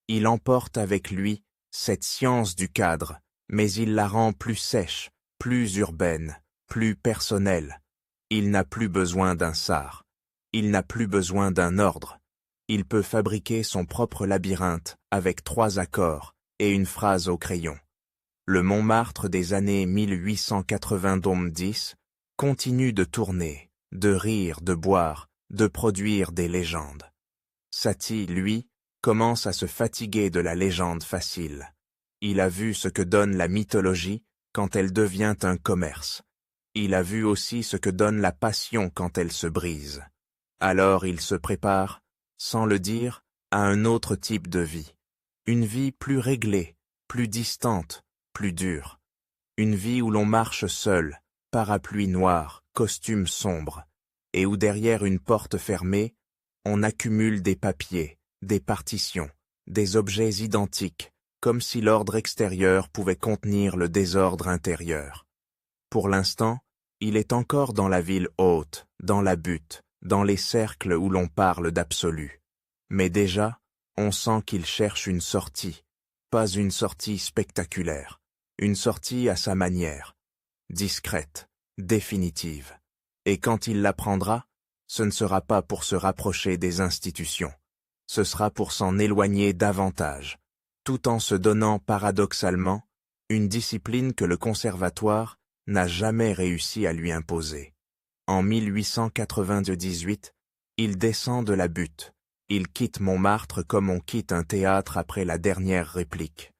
il emporte avec lui cette science du cadre, mais il la rend plus sèche, plus urbaine, plus personnelle. Il n'a plus besoin d'un sar. Il n'a plus besoin d'un ordre. Il peut fabriquer son propre labyrinthe avec 3 accords et une phrase au crayon. Le Montmartre des années 1890 continue de tourner, de rire, de boire, de produire des légendes. Satie, lui, commence à se fatiguer de la légende facile. Il a vu ce que donne la mythologie quand elle devient un commerce. Il a vu aussi ce que donne la passion quand elle se brise. Alors il se prépare, sans le dire, à un autre type de vie. Une vie plus réglée, plus distante, plus dure. Une vie où l'on marche seul, parapluie noir, costume sombre, et où derrière une porte fermée, on accumule des papiers, des partitions, des objets identiques, comme si l'ordre extérieur pouvait contenir le désordre intérieur. Pour l'instant, il est encore dans la ville haute, dans la butte, dans les cercles où l'on parle d'absolu. Mais déjà, on sent qu'il cherche une sortie, pas une sortie spectaculaire, une sortie à sa manière, discrète, définitive. Et quand il la prendra, ce ne sera pas pour se rapprocher des institutions, ce sera pour s'en éloigner davantage, tout en se donnant paradoxalement une discipline que le conservatoire n'a jamais réussi à lui imposer. En 1898, il descend de la butte. Il quitte Montmartre comme on quitte un théâtre après la dernière réplique.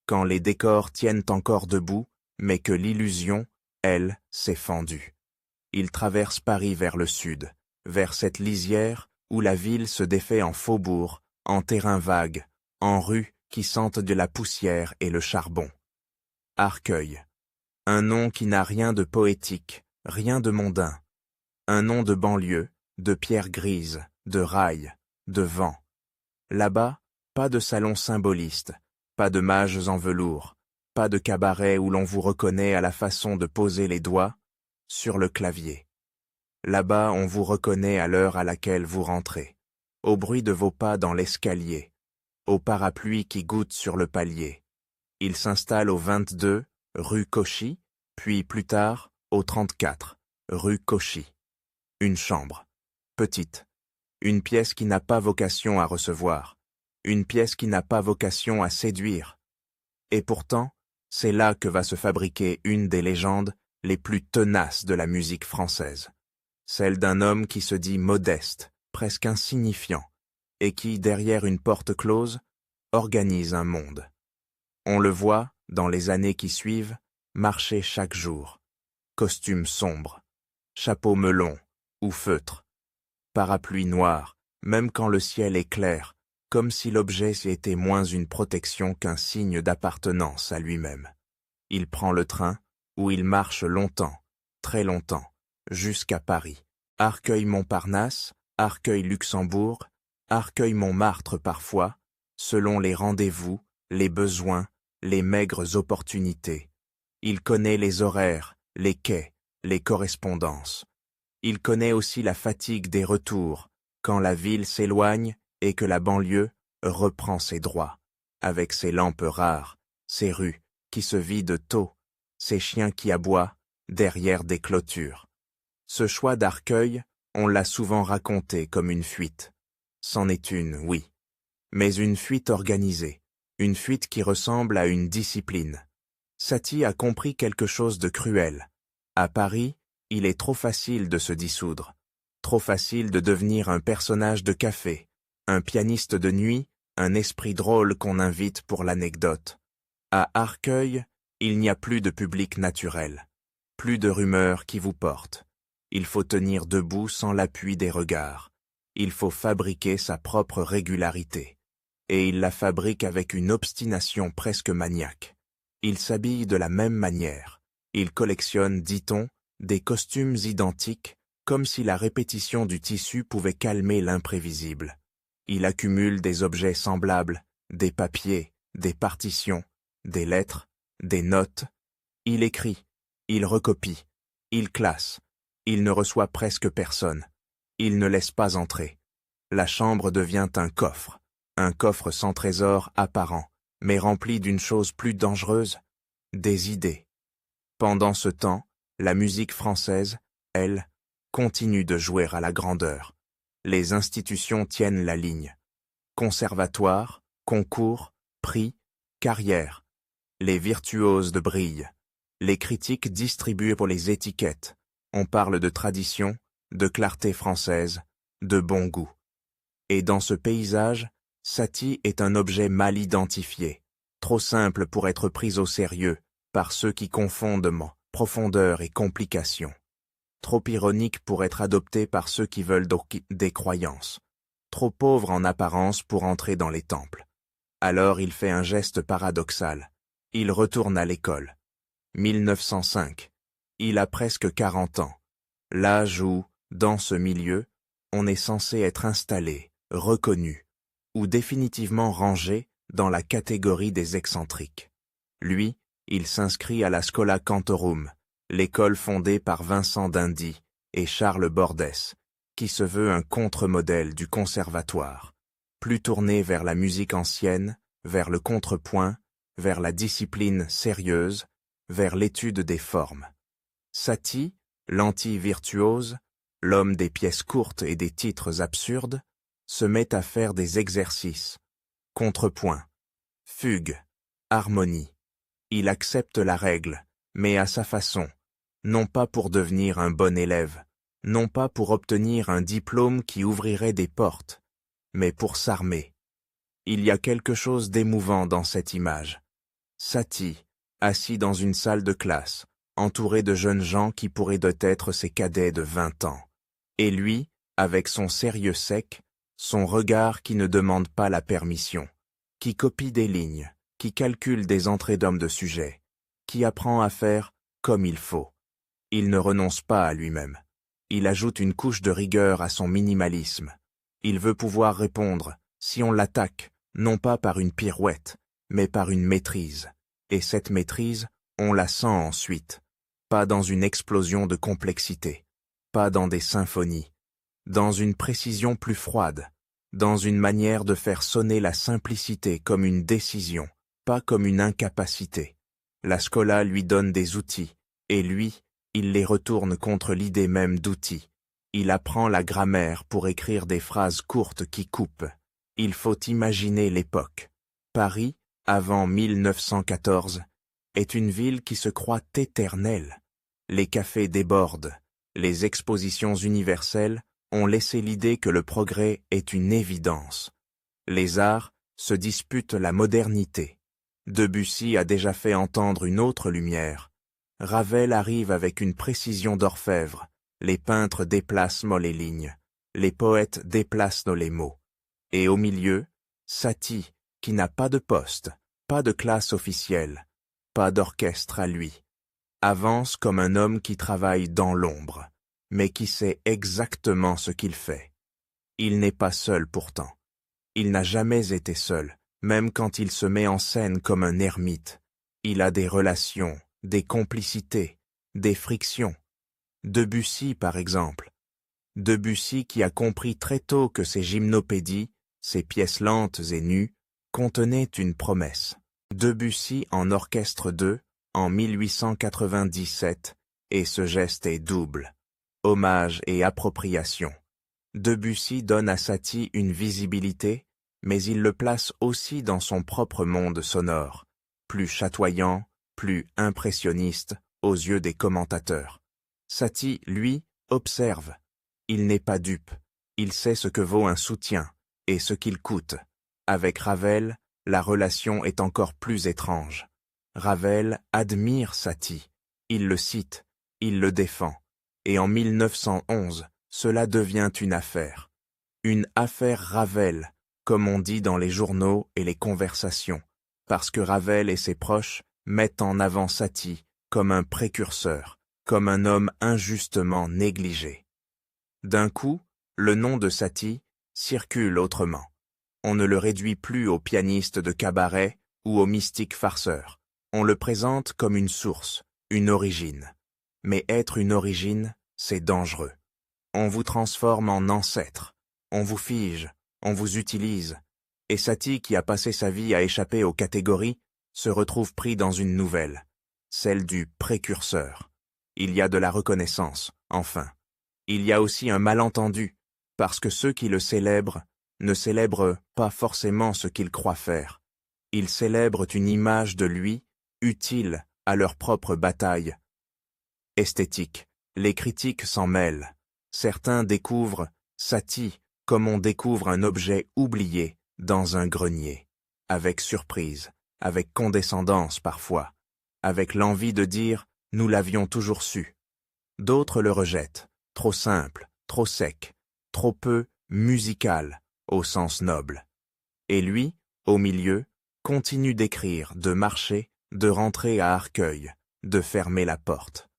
Quand les décors tiennent encore debout, mais que l'illusion, elle, s'est fendue. Il traverse Paris vers le sud, vers cette lisière où la ville se défait en faubourg, en terrain vague, en rues qui sentent de la poussière et le charbon. Arcueil. Un nom qui n'a rien de poétique, rien de mondain. Un nom de banlieue, de pierre grise, de rails, de vent. Là-bas, pas de salon symboliste, pas de mages en velours, pas de cabaret où l'on vous reconnaît à la façon de poser les doigts sur le clavier. Là-bas, on vous reconnaît à l'heure à laquelle vous rentrez, au bruit de vos pas dans l'escalier, au parapluie qui goutte sur le palier. Il s'installe au 22, rue Cauchy, puis plus tard, au 34, rue Cauchy. Une chambre, petite, une pièce qui n'a pas vocation à recevoir, une pièce qui n'a pas vocation à séduire. Et pourtant, c'est là que va se fabriquer une des légendes les plus tenaces de la musique française, celle d'un homme qui se dit modeste, presque insignifiant, et qui, derrière une porte close, organise un monde. On le voit, dans les années qui suivent, marcher chaque jour, costume sombre, chapeau melon ou feutre, parapluie noir, même quand le ciel est clair, comme si l'objet était moins une protection qu'un signe d'appartenance à lui-même. Il prend le train, où il marche longtemps, très longtemps, jusqu'à Paris. Arcueil-Montparnasse, Arcueil-Luxembourg, Arcueil-Montmartre parfois, selon les rendez-vous, les besoins, les maigres opportunités. Il connaît les horaires, les quais, les correspondances. Il connaît aussi la fatigue des retours, quand la ville s'éloigne et que la banlieue reprend ses droits, avec ses lampes rares, ses rues qui se vident tôt, ses chiens qui aboient derrière des clôtures. Ce choix d'Arcueil, on l'a souvent raconté comme une fuite. C'en est une, oui, mais une fuite organisée, une fuite qui ressemble à une discipline. Satie a compris quelque chose de cruel. À Paris, il est trop facile de se dissoudre, trop facile de devenir un personnage de café, un pianiste de nuit, un esprit drôle qu'on invite pour l'anecdote. À Arcueil, il n'y a plus de public naturel, plus de rumeurs qui vous portent. Il faut tenir debout sans l'appui des regards. Il faut fabriquer sa propre régularité. Et il la fabrique avec une obstination presque maniaque. Il s'habille de la même manière. Il collectionne, dit-on, des costumes identiques, comme si la répétition du tissu pouvait calmer l'imprévisible. Il accumule des objets semblables, des papiers, des partitions, des lettres, des notes. Il écrit, il recopie, il classe, il ne reçoit presque personne, il ne laisse pas entrer. La chambre devient un coffre sans trésor apparent, mais rempli d'une chose plus dangereuse, des idées. Pendant ce temps, la musique française, elle, continue de jouer à la grandeur. Les institutions tiennent la ligne. Conservatoire, concours, prix, carrière. Les virtuoses de brillent. Les critiques distribuent pour les étiquettes. On parle de tradition, de clarté française, de bon goût. Et dans ce paysage, Satie est un objet mal identifié, trop simple pour être pris au sérieux par ceux qui confondent profondeur et complication, trop ironique pour être adopté par ceux qui veulent des croyances, trop pauvre en apparence pour entrer dans les temples. Alors il fait un geste paradoxal. Il retourne à l'école. 1905. Il a presque 40 ans. L'âge où, dans ce milieu, on est censé être installé, reconnu, ou définitivement rangé dans la catégorie des excentriques. Lui, il s'inscrit à la Schola Cantorum, l'école fondée par Vincent d'Indy et Charles Bordès, qui se veut un contre-modèle du conservatoire, plus tourné vers la musique ancienne, vers le contrepoint, vers la discipline sérieuse, vers l'étude des formes. Satie, l'anti-virtuose, l'homme des pièces courtes et des titres absurdes, se met à faire des exercices, contrepoint, fugue, harmonie. Il accepte la règle, mais à sa façon, non pas pour devenir un bon élève, non pas pour obtenir un diplôme qui ouvrirait des portes, mais pour s'armer. Il y a quelque chose d'émouvant dans cette image. Satie, assis dans une salle de classe, entouré de jeunes gens qui pourraient être ses cadets de 20 ans. Et lui, avec son sérieux sec, son regard qui ne demande pas la permission, qui copie des lignes, qui calcule des entrées d'hommes de sujet, qui apprend à faire comme il faut. Il ne renonce pas à lui-même. Il ajoute une couche de rigueur à son minimalisme. Il veut pouvoir répondre, si on l'attaque, non pas par une pirouette, mais par une maîtrise. Et cette maîtrise, on la sent ensuite, pas dans une explosion de complexité, pas dans des symphonies, dans une précision plus froide, dans une manière de faire sonner la simplicité comme une décision, pas comme une incapacité. La Schola lui donne des outils, et lui, il les retourne contre l'idée même d'outils. Il apprend la grammaire pour écrire des phrases courtes qui coupent. Il faut imaginer l'époque. Paris, avant 1914, est une ville qui se croit éternelle. Les cafés débordent. Les expositions universelles ont laissé l'idée que le progrès est une évidence. Les arts se disputent la modernité. Debussy a déjà fait entendre une autre lumière. Ravel arrive avec une précision d'orfèvre. Les peintres déplacent les lignes. Les poètes déplacent les mots. Et au milieu, Satie, qui n'a pas de poste, pas de classe officielle, pas d'orchestre à lui, avance comme un homme qui travaille dans l'ombre, mais qui sait exactement ce qu'il fait. Il n'est pas seul pourtant. Il n'a jamais été seul, même quand il se met en scène comme un ermite. Il a des relations, des complicités, des frictions. Debussy, par exemple. Debussy qui a compris très tôt que ses gymnopédies, ses pièces lentes et nues, contenaient une promesse. Debussy en orchestre 2, en 1897, et ce geste est double. Hommage et appropriation. Debussy donne à Satie une visibilité, mais il le place aussi dans son propre monde sonore, plus chatoyant, plus impressionniste aux yeux des commentateurs. Satie, lui, observe. Il n'est pas dupe. Il sait ce que vaut un soutien et ce qu'il coûte. Avec Ravel, la relation est encore plus étrange. Ravel admire Satie. Il le cite, il le défend. Et en 1911, cela devient une affaire. Une affaire Ravel, comme on dit dans les journaux et les conversations, parce que Ravel et ses proches mettent en avant Satie comme un précurseur, comme un homme injustement négligé. D'un coup, le nom de Satie circule autrement. On ne le réduit plus au pianiste de cabaret ou au mystique farceur. On le présente comme une source, une origine. Mais être une origine, c'est dangereux. On vous transforme en ancêtre, on vous fige, on vous utilise. Et Satie, qui a passé sa vie à échapper aux catégories, se retrouve pris dans une nouvelle, celle du précurseur. Il y a de la reconnaissance, enfin. Il y a aussi un malentendu, parce que ceux qui le célèbrent ne célèbrent pas forcément ce qu'ils croient faire. Ils célèbrent une image de lui, utile à leur propre bataille. Esthétique, les critiques s'en mêlent. Certains découvrent Satie comme on découvre un objet oublié dans un grenier, avec surprise, avec condescendance parfois, avec l'envie de dire « nous l'avions toujours su ». D'autres le rejettent, trop simple, trop sec, trop peu musical au sens noble. Et lui, au milieu, continue d'écrire, de marcher, de rentrer à Arcueil, de fermer la porte.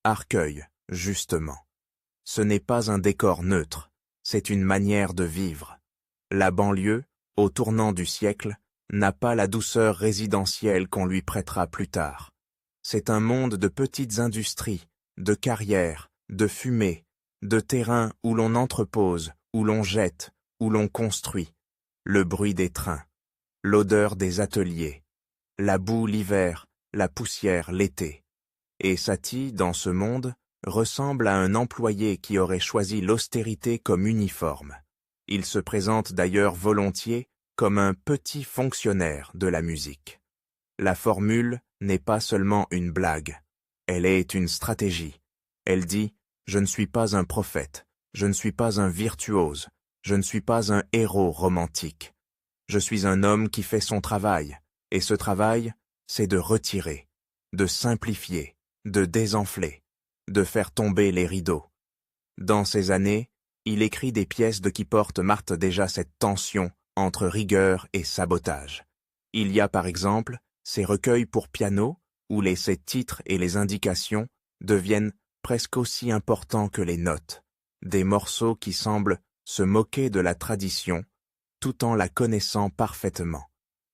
Arcueil, justement. Ce n'est pas un décor neutre, c'est une manière de vivre. La banlieue, au tournant du siècle, n'a pas la douceur résidentielle qu'on lui prêtera plus tard. C'est un monde de petites industries, de carrières, de fumée, de terrains où l'on entrepose, où l'on jette, où l'on construit. Le bruit des trains, l'odeur des ateliers, la boue l'hiver, la poussière l'été. Et Satie, dans ce monde, ressemble à un employé qui aurait choisi l'austérité comme uniforme. Il se présente d'ailleurs volontiers comme un petit fonctionnaire de la musique. La formule n'est pas seulement une blague, elle est une stratégie. Elle dit « Je ne suis pas un prophète, je ne suis pas un virtuose, je ne suis pas un héros romantique. Je suis un homme qui fait son travail, et ce travail, c'est de retirer, de simplifier, de désenfler, de faire tomber les rideaux. » Dans ces années, il écrit des pièces qui marquent déjà cette tension entre rigueur et sabotage. Il y a par exemple ces recueils pour piano où ces titres et les indications deviennent presque aussi importants que les notes, des morceaux qui semblent se moquer de la tradition tout en la connaissant parfaitement.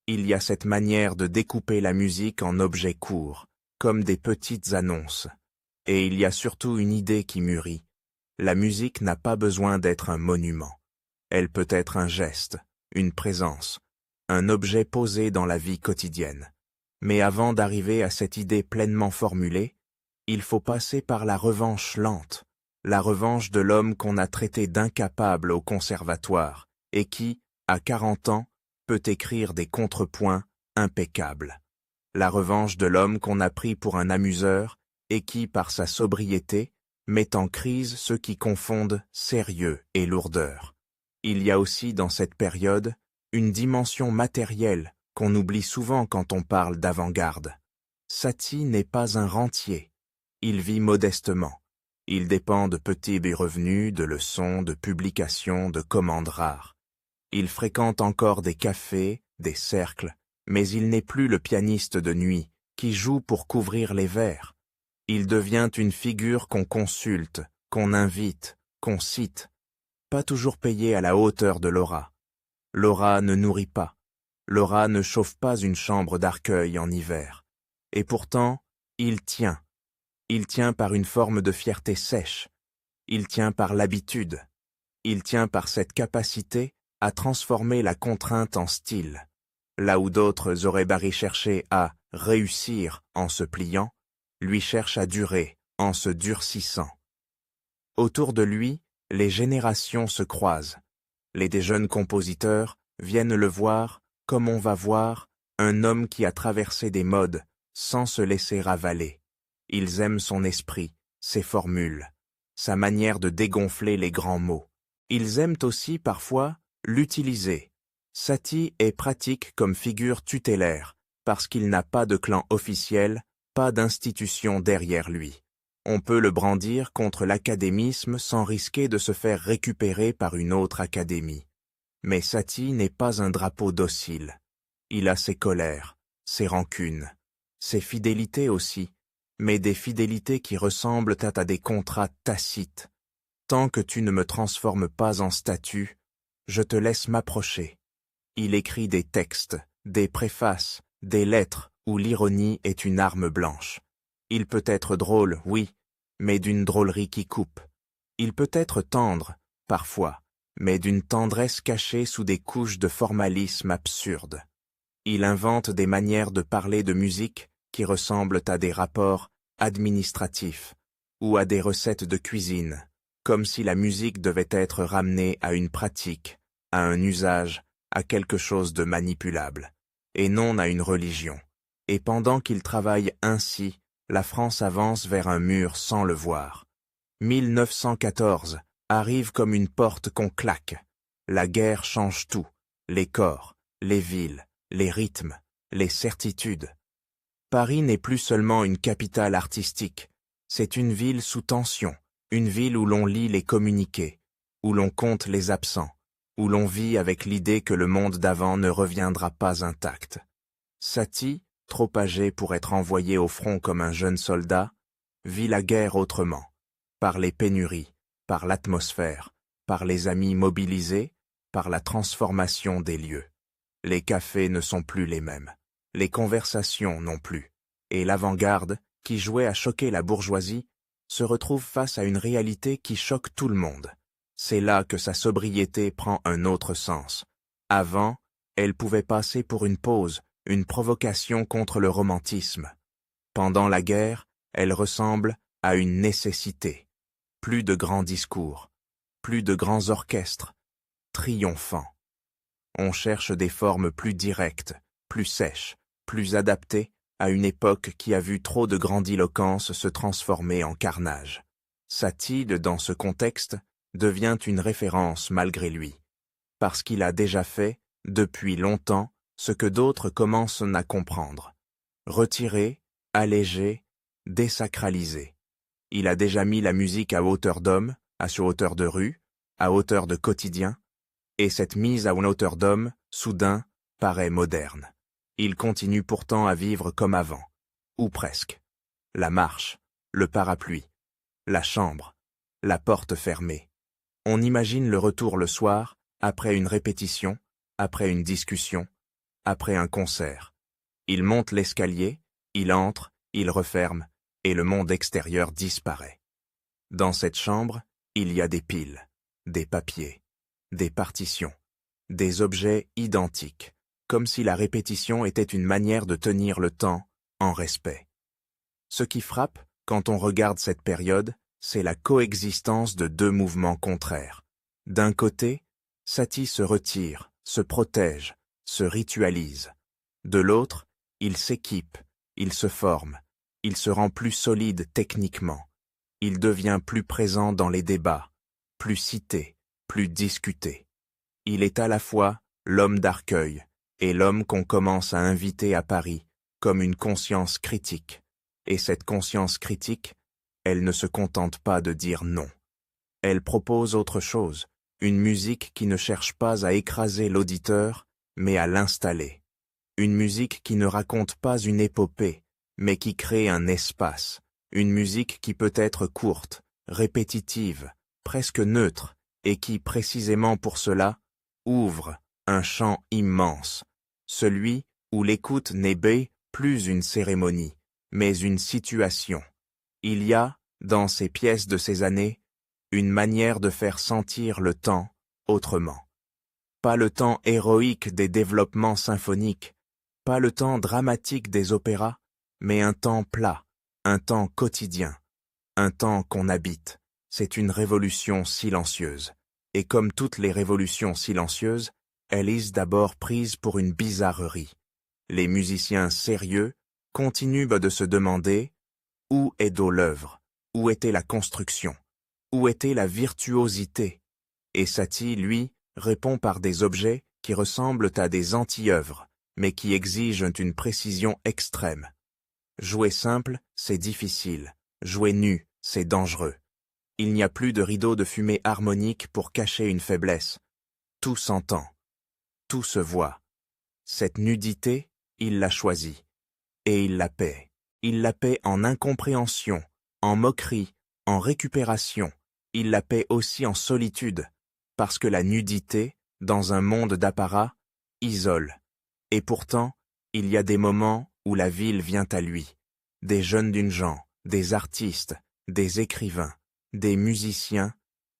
Il y a cette manière de découper la musique en objets courts, comme des petites annonces. Et il y a surtout une idée qui mûrit. La musique n'a pas besoin d'être un monument. Elle peut être un geste, une présence, un objet posé dans la vie quotidienne. Mais avant d'arriver à cette idée pleinement formulée, il faut passer par la revanche lente, la revanche de l'homme qu'on a traité d'incapable au conservatoire et qui, à 40 ans, peut écrire des contrepoints impeccables. La revanche de l'homme qu'on a pris pour un amuseur et qui, par sa sobriété, met en crise ceux qui confondent sérieux et lourdeur. Il y a aussi dans cette période une dimension matérielle qu'on oublie souvent quand on parle d'avant-garde. Satie n'est pas un rentier. Il vit modestement. Il dépend de petits revenus, de leçons, de publications, de commandes rares. Il fréquente encore des cafés, des cercles, mais il n'est plus le pianiste de nuit qui joue pour couvrir les vers. Il devient une figure qu'on consulte, qu'on invite, qu'on cite, pas toujours payé à la hauteur de l'aura. L'aura ne nourrit pas. L'aura ne chauffe pas une chambre d'Arcueil en hiver. Et pourtant, il tient. Il tient par une forme de fierté sèche. Il tient par l'habitude. Il tient par cette capacité à transformer la contrainte en style. Là où d'autres auraient barré chercher à réussir en se pliant, lui cherche à durer en se durcissant. Autour de lui, les générations se croisent. Les des jeunes compositeurs viennent le voir comme on va voir un homme qui a traversé des modes sans se laisser avaler. Ils aiment son esprit, ses formules, sa manière de dégonfler les grands mots. Ils aiment aussi parfois l'utiliser. Satie est pratique comme figure tutélaire parce qu'il n'a pas de clan officiel, pas d'institution derrière lui. On peut le brandir contre l'académisme sans risquer de se faire récupérer par une autre académie. Mais Satie n'est pas un drapeau docile. Il a ses colères, ses rancunes, ses fidélités aussi, mais des fidélités qui ressemblent à des contrats tacites. Tant que tu ne me transformes pas en statue, je te laisse m'approcher. Il écrit des textes, des préfaces, des lettres où l'ironie est une arme blanche. Il peut être drôle, oui, mais d'une drôlerie qui coupe. Il peut être tendre, parfois, mais d'une tendresse cachée sous des couches de formalisme absurde. Il invente des manières de parler de musique qui ressemblent à des rapports administratifs ou à des recettes de cuisine, comme si la musique devait être ramenée à une pratique, à un usage, à quelque chose de manipulable, et non à une religion. Et pendant qu'il travaille ainsi, la France avance vers un mur sans le voir. 1914 arrive comme une porte qu'on claque. La guerre change tout, les corps, les villes, les rythmes, les certitudes. Paris n'est plus seulement une capitale artistique, c'est une ville sous tension, une ville où l'on lit les communiqués, où l'on compte les absents, où l'on vit avec l'idée que le monde d'avant ne reviendra pas intact. Satie, trop âgé pour être envoyé au front comme un jeune soldat, vit la guerre autrement, par les pénuries, par l'atmosphère, par les amis mobilisés, par la transformation des lieux. Les cafés ne sont plus les mêmes, les conversations non plus, et l'avant-garde, qui jouait à choquer la bourgeoisie, se retrouve face à une réalité qui choque tout le monde. C'est là que sa sobriété prend un autre sens. Avant, elle pouvait passer pour une pause, une provocation contre le romantisme. Pendant la guerre, elle ressemble à une nécessité. Plus de grands discours, plus de grands orchestres, triomphants. On cherche des formes plus directes, plus sèches, plus adaptées à une époque qui a vu trop de grandiloquence se transformer en carnage. Satie, dans ce contexte, devient une référence malgré lui, parce qu'il a déjà fait, depuis longtemps, ce que d'autres commencent à comprendre. Retirer, alléger, désacraliser. Il a déjà mis la musique à hauteur d'homme, à hauteur de rue, à hauteur de quotidien, et cette mise à une hauteur d'homme, soudain, paraît moderne. Il continue pourtant à vivre comme avant, ou presque. La marche, le parapluie, la chambre, la porte fermée. On imagine le retour le soir, après une répétition, après une discussion, après un concert. Il monte l'escalier, il entre, il referme, et le monde extérieur disparaît. Dans cette chambre, il y a des piles, des papiers, des partitions, des objets identiques, comme si la répétition était une manière de tenir le temps en respect. Ce qui frappe, quand on regarde cette période, c'est la coexistence de deux mouvements contraires. D'un côté, Satie se retire, se protège, se ritualise. De l'autre, il s'équipe, il se forme, il se rend plus solide techniquement. Il devient plus présent dans les débats, plus cité, plus discuté. Il est à la fois l'homme d'Arcueil et l'homme qu'on commence à inviter à Paris comme une conscience critique. Et cette conscience critique, elle ne se contente pas de dire non. Elle propose autre chose, une musique qui ne cherche pas à écraser l'auditeur, mais à l'installer. Une musique qui ne raconte pas une épopée, mais qui crée un espace. Une musique qui peut être courte, répétitive, presque neutre, et qui, précisément pour cela, ouvre un champ immense, celui où l'écoute n'est plus une cérémonie, mais une situation. Il y a, dans ces pièces de ces années, une manière de faire sentir le temps autrement. Pas le temps héroïque des développements symphoniques, pas le temps dramatique des opéras, mais un temps plat, un temps quotidien, un temps qu'on habite. C'est une révolution silencieuse. Et comme toutes les révolutions silencieuses, elle est d'abord prise pour une bizarrerie. Les musiciens sérieux continuent de se demander où est donc l'œuvre, où était la construction, où était la virtuosité. Et Satie, lui, répond par des objets qui ressemblent à des anti-œuvres, mais qui exigent une précision extrême. Jouer simple, c'est difficile. Jouer nu, c'est dangereux. Il n'y a plus de rideau de fumée harmonique pour cacher une faiblesse. Tout s'entend. Tout se voit. Cette nudité, il l'a choisie. Et il la paie. Il la paie en incompréhension, en moquerie, en récupération. Il la paie aussi en solitude, parce que la nudité, dans un monde d'apparat, isole. Et pourtant, il y a des moments où la ville vient à lui. Des jeunes d'une gens, des artistes, des écrivains, des musiciens,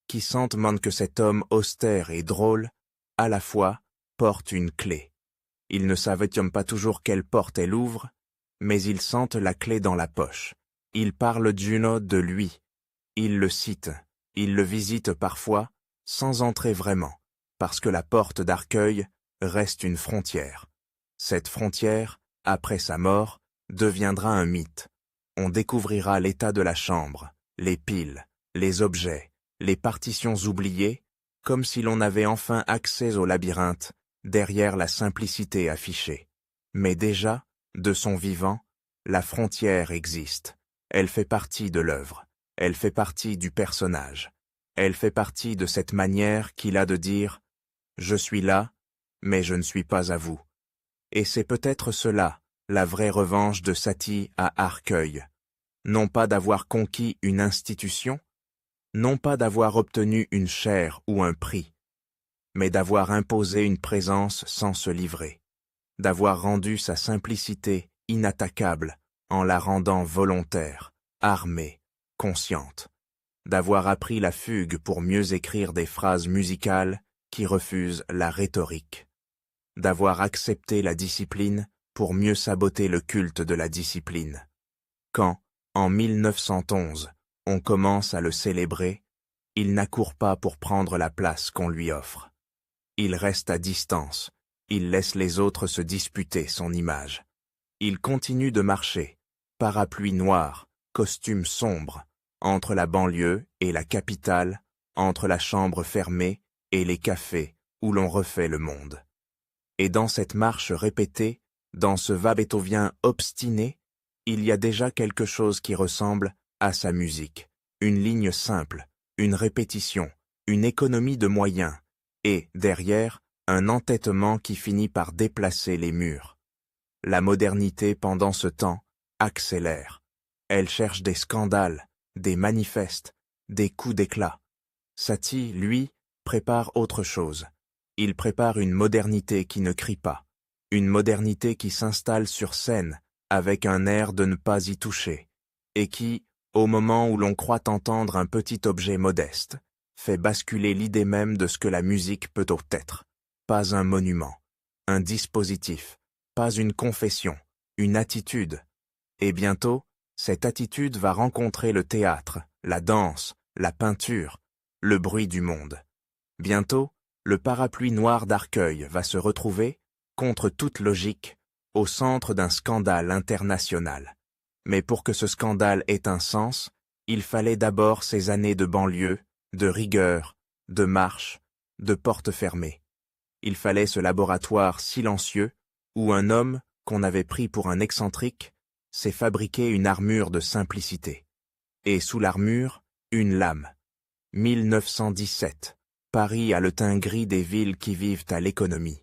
qui sentent que cet homme austère et drôle, à la fois, porte une clé. Ils ne savent pas toujours quelle porte elle ouvre, mais ils sentent la clé dans la poche. Ils parlent de lui. Ils le citent. Ils le visitent parfois, sans entrer vraiment, parce que la porte d'Arcueil reste une frontière. Cette frontière, après sa mort, deviendra un mythe. On découvrira l'état de la chambre, les piles, les objets, les partitions oubliées, comme si l'on avait enfin accès au labyrinthe, derrière la simplicité affichée. Mais déjà, de son vivant, la frontière existe. Elle fait partie de l'œuvre. Elle fait partie du personnage. Elle fait partie de cette manière qu'il a de dire « Je suis là, mais je ne suis pas à vous ». Et c'est peut-être cela, la vraie revanche de Satie à Arcueil. Non pas d'avoir conquis une institution, non pas d'avoir obtenu une chaire ou un prix, mais d'avoir imposé une présence sans se livrer, d'avoir rendu sa simplicité inattaquable en la rendant volontaire, armée, consciente, d'avoir appris la fugue pour mieux écrire des phrases musicales qui refusent la rhétorique, d'avoir accepté la discipline pour mieux saboter le culte de la discipline. Quand, en 1911, on commence à le célébrer, il n'accourt pas pour prendre la place qu'on lui offre. Il reste à distance, il laisse les autres se disputer son image. Il continue de marcher, parapluie noir, costume sombre, entre la banlieue et la capitale, entre la chambre fermée et les cafés où l'on refait le monde. Et dans cette marche répétée, dans ce va-et-vient obstiné, il y a déjà quelque chose qui ressemble à sa musique, une ligne simple, une répétition, une économie de moyens, et, derrière, un entêtement qui finit par déplacer les murs. La modernité, pendant ce temps, accélère. Elle cherche des scandales, des manifestes, des coups d'éclat. Satie, lui, prépare autre chose. Il prépare une modernité qui ne crie pas, une modernité qui s'installe sur scène avec un air de ne pas y toucher, et qui, au moment où l'on croit entendre un petit objet modeste, fait basculer l'idée même de ce que la musique peut être. Pas un monument, un dispositif, pas une confession, une attitude. Et bientôt, cette attitude va rencontrer le théâtre, la danse, la peinture, le bruit du monde. Bientôt, le parapluie noir d'Arcueil va se retrouver, contre toute logique, au centre d'un scandale international. Mais pour que ce scandale ait un sens, il fallait d'abord ces années de banlieue, de rigueur, de marche, de porte fermée. Il fallait ce laboratoire silencieux où un homme, qu'on avait pris pour un excentrique, s'est fabriqué une armure de simplicité. Et sous l'armure, une lame. 1917. Paris a le teint gris des villes qui vivent à l'économie.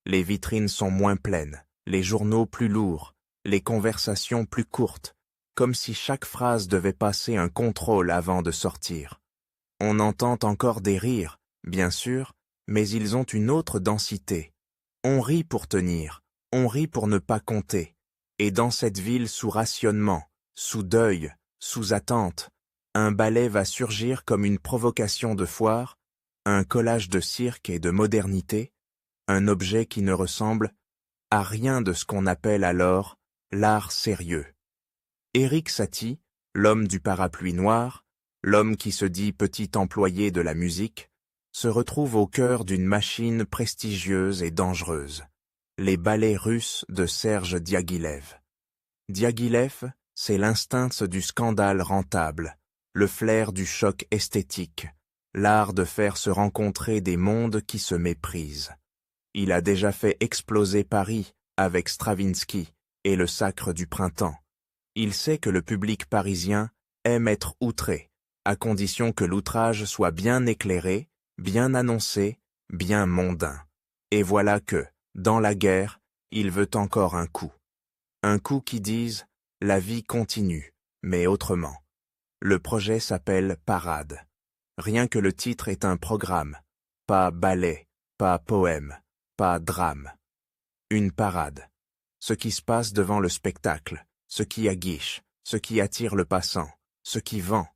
Les vitrines sont moins pleines, les journaux plus lourds, les conversations plus courtes, comme si chaque phrase devait passer un contrôle avant de sortir. On entend encore des rires, bien sûr, mais ils ont une autre densité. On rit pour tenir, on rit pour ne pas compter. Et dans cette ville sous rationnement, sous deuil, sous attente, un ballet va surgir comme une provocation de foire, un collage de cirque et de modernité, un objet qui ne ressemble à rien de ce qu'on appelle alors l'art sérieux. Éric Satie, l'homme du parapluie noir, l'homme qui se dit petit employé de la musique, se retrouve au cœur d'une machine prestigieuse et dangereuse, les ballets russes de Serge Diaghilev. Diaghilev, c'est l'instinct du scandale rentable, le flair du choc esthétique, l'art de faire se rencontrer des mondes qui se méprisent. Il a déjà fait exploser Paris avec Stravinsky et le Sacre du printemps. Il sait que le public parisien aime être outré, à condition que l'outrage soit bien éclairé, bien annoncé, bien mondain. Et voilà que, dans la guerre, il veut encore un coup. Un coup qui dise La vie continue, mais autrement. Le projet s'appelle Parade. Rien que le titre est un programme. Pas ballet, pas poème, pas drame. Une parade. Ce qui se passe devant le spectacle, ce qui aguiche, ce qui attire le passant, ce qui vend.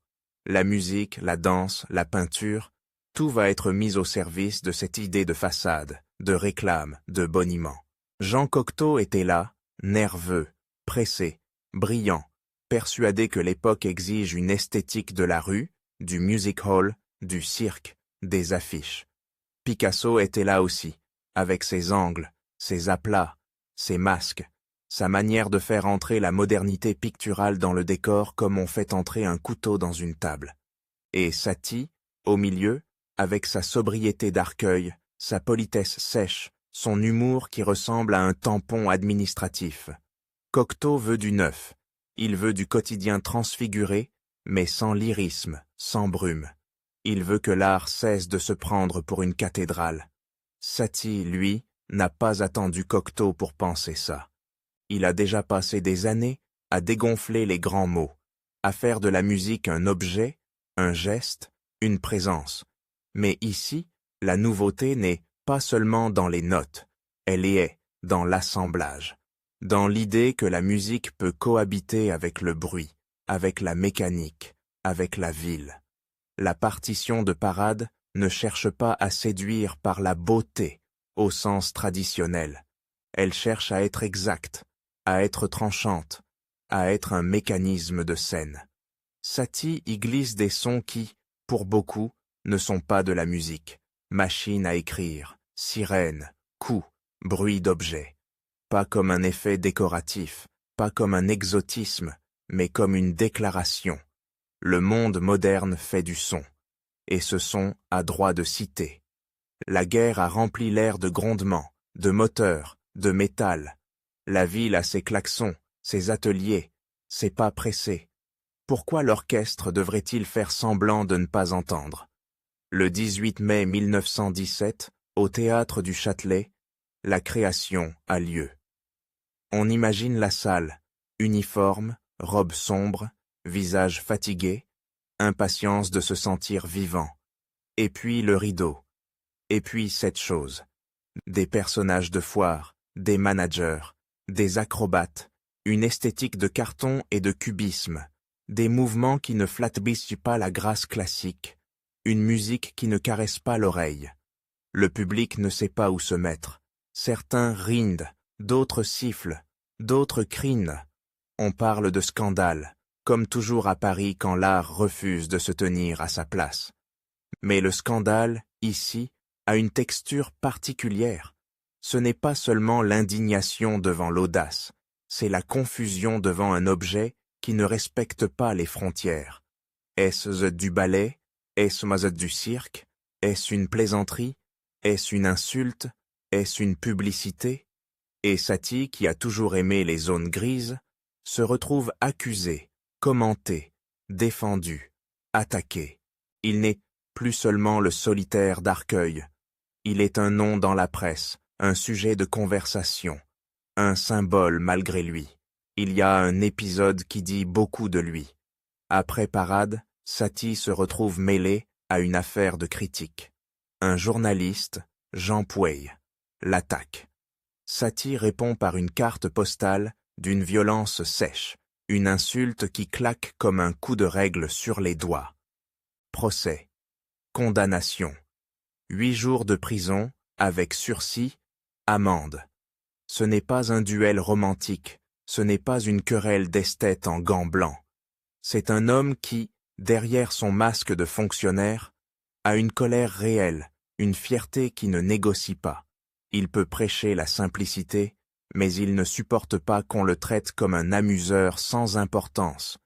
La musique, la danse, la peinture, tout va être mis au service de cette idée de façade, de réclame, de boniment. Jean Cocteau était là, nerveux, pressé, brillant, persuadé que l'époque exige une esthétique de la rue, du music hall, du cirque, des affiches. Picasso était là aussi, avec ses angles, ses aplats, ses masques, sa manière de faire entrer la modernité picturale dans le décor comme on fait entrer un couteau dans une table. Et Satie, au milieu, avec sa sobriété d'Arcueil, sa politesse sèche, son humour qui ressemble à un tampon administratif. Cocteau veut du neuf, il veut du quotidien transfiguré, mais sans lyrisme, sans brume. Il veut que l'art cesse de se prendre pour une cathédrale. Satie, lui, n'a pas attendu Cocteau pour penser ça. Il a déjà passé des années à dégonfler les grands mots, à faire de la musique un objet, un geste, une présence. Mais ici, la nouveauté n'est pas seulement dans les notes, elle est dans l'assemblage, dans l'idée que la musique peut cohabiter avec le bruit, avec la mécanique, avec la ville. La partition de Parade ne cherche pas à séduire par la beauté, au sens traditionnel. Elle cherche à être exacte, à être tranchante, à être un mécanisme de scène. Satie y glisse des sons qui, pour beaucoup, ne sont pas de la musique. Machine à écrire, sirène, coups, bruit d'objets. Pas comme un effet décoratif, pas comme un exotisme, mais comme une déclaration. Le monde moderne fait du son, et ce son a droit de citer. La guerre a rempli l'air de grondements, de moteurs, de métal. La ville a ses klaxons, ses ateliers, ses pas pressés. Pourquoi l'orchestre devrait-il faire semblant de ne pas entendre? Le 18 mai 1917, au théâtre du Châtelet, la création a lieu. On imagine la salle, uniforme, robe sombre, visage fatigué, impatience de se sentir vivant. Et puis le rideau. Et puis cette chose. Des personnages de foire, des managers, des acrobates, une esthétique de carton et de cubisme, des mouvements qui ne flatbissent pas la grâce classique, une musique qui ne caresse pas l'oreille. Le public ne sait pas où se mettre. Certains rindent, d'autres sifflent, d'autres crinent. On parle de scandale, comme toujours à Paris quand l'art refuse de se tenir à sa place. Mais le scandale, ici, a une texture particulière. Ce n'est pas seulement l'indignation devant l'audace, c'est la confusion devant un objet qui ne respecte pas les frontières. Est-ce du ballet? Est-ce du cirque? Est-ce une plaisanterie? Est-ce une insulte? Est-ce une publicité? Et Satie, qui a toujours aimé les zones grises, se retrouve accusé, commenté, défendu, attaqué. Il n'est plus seulement le solitaire d'Arcueil. Il est un nom dans la presse, un sujet de conversation, un symbole malgré lui. Il y a un épisode qui dit beaucoup de lui. Après Parade, Satie se retrouve mêlé à une affaire de critique. Un journaliste, Jean Pouey, l'attaque. Satie répond par une carte postale d'une violence sèche, une insulte qui claque comme un coup de règle sur les doigts. Procès. Condamnation. 8 jours de prison, avec sursis, amende. Ce n'est pas un duel romantique, ce n'est pas une querelle d'esthète en gants blancs. C'est un homme qui, derrière son masque de fonctionnaire, a une colère réelle, une fierté qui ne négocie pas. Il peut prêcher la simplicité, mais il ne supporte pas qu'on le traite comme un amuseur sans importance.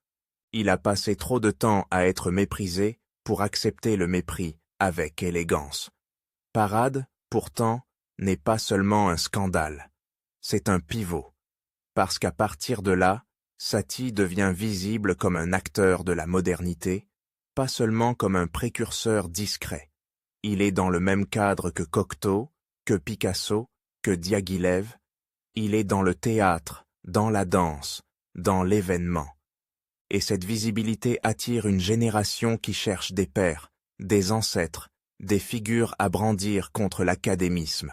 Il a passé trop de temps à être méprisé pour accepter le mépris avec élégance. Parade, pourtant, n'est pas seulement un scandale. C'est un pivot. Parce qu'à partir de là, Satie devient visible comme un acteur de la modernité, pas seulement comme un précurseur discret. Il est dans le même cadre que Cocteau, que Picasso, que Diaghilev. Il est dans le théâtre, dans la danse, dans l'événement. Et cette visibilité attire une génération qui cherche des pères, des ancêtres, des figures à brandir contre l'académisme.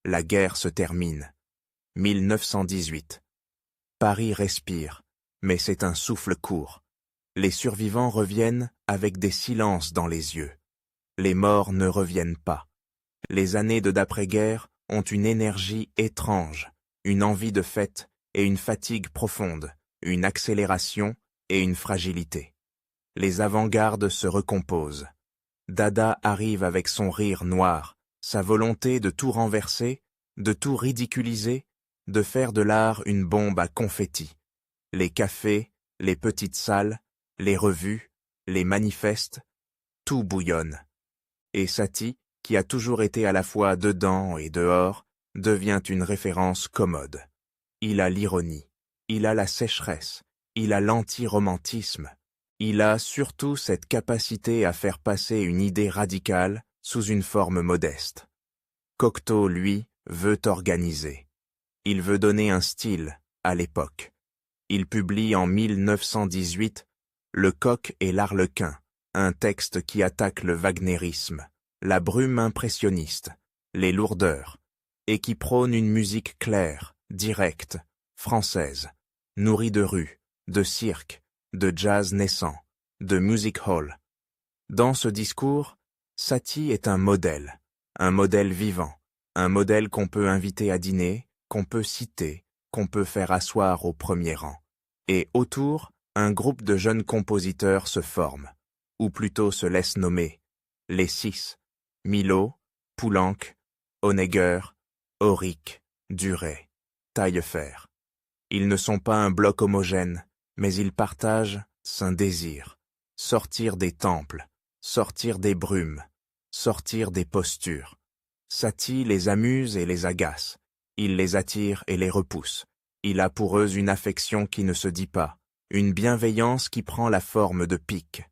La guerre se termine. 1918. Paris respire, mais c'est un souffle court. Les survivants reviennent avec des silences dans les yeux. Les morts ne reviennent pas. Les années de d'après-guerre ont une énergie étrange, une envie de fête et une fatigue profonde, une accélération et une fragilité. Les avant-gardes se recomposent. Dada arrive avec son rire noir, sa volonté de tout renverser, de tout ridiculiser, de faire de l'art une bombe à confetti. Les cafés, les petites salles, les revues, les manifestes, tout bouillonne. Et Satie, qui a toujours été à la fois dedans et dehors, devient une référence commode. Il a l'ironie, il a la sécheresse, il a l'anti-romantisme, il a surtout cette capacité à faire passer une idée radicale sous une forme modeste. Cocteau, lui, veut organiser. Il veut donner un style à l'époque. Il publie en 1918 Le Coq et l'Arlequin, un texte qui attaque le wagnérisme, la brume impressionniste, les lourdeurs, et qui prône une musique claire, directe, française, nourrie de rue, de cirque, de jazz naissant, de music hall. Dans ce discours, Satie est un modèle vivant, un modèle qu'on peut inviter à dîner, qu'on peut citer, qu'on peut faire asseoir au premier rang. Et autour, un groupe de jeunes compositeurs se forme, ou plutôt se laisse nommer, les 6, Milhaud, Poulenc, Honegger, Auric, Duret, Taillefer. Ils ne sont pas un bloc homogène, mais ils partagent un désir, sortir des temples, sortir des brumes, sortir des postures. Satie les amuse et les agace, il les attire et les repousse. Il a pour eux une affection qui ne se dit pas, une bienveillance qui prend la forme de pique.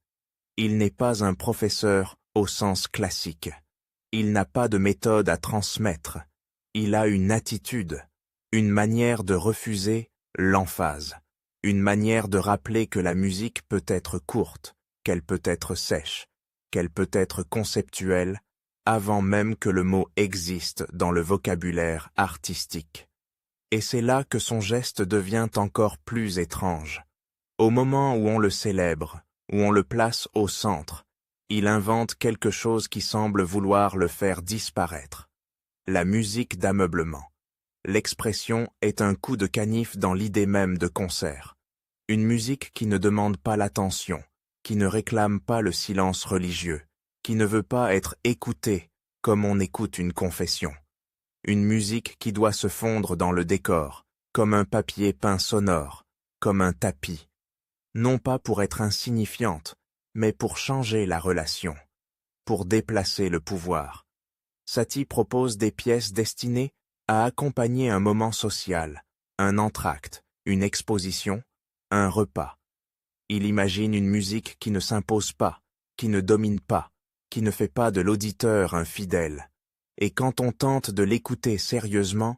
Il n'est pas un professeur au sens classique. Il n'a pas de méthode à transmettre. Il a une attitude, une manière de refuser l'emphase, une manière de rappeler que la musique peut être courte, qu'elle peut être sèche, qu'elle peut être conceptuelle, avant même que le mot existe dans le vocabulaire artistique. Et c'est là que son geste devient encore plus étrange. Au moment où on le célèbre, où on le place au centre, il invente quelque chose qui semble vouloir le faire disparaître. La musique d'ameublement. L'expression est un coup de canif dans l'idée même de concert. Une musique qui ne demande pas l'attention, qui ne réclame pas le silence religieux, qui ne veut pas être écoutée comme on écoute une confession. Une musique qui doit se fondre dans le décor, comme un papier peint sonore, comme un tapis. Non pas pour être insignifiante, mais pour changer la relation, pour déplacer le pouvoir. Satie propose des pièces destinées à accompagner un moment social, un entracte, une exposition, un repas. Il imagine une musique qui ne s'impose pas, qui ne domine pas, qui ne fait pas de l'auditeur un fidèle. Et quand on tente de l'écouter sérieusement,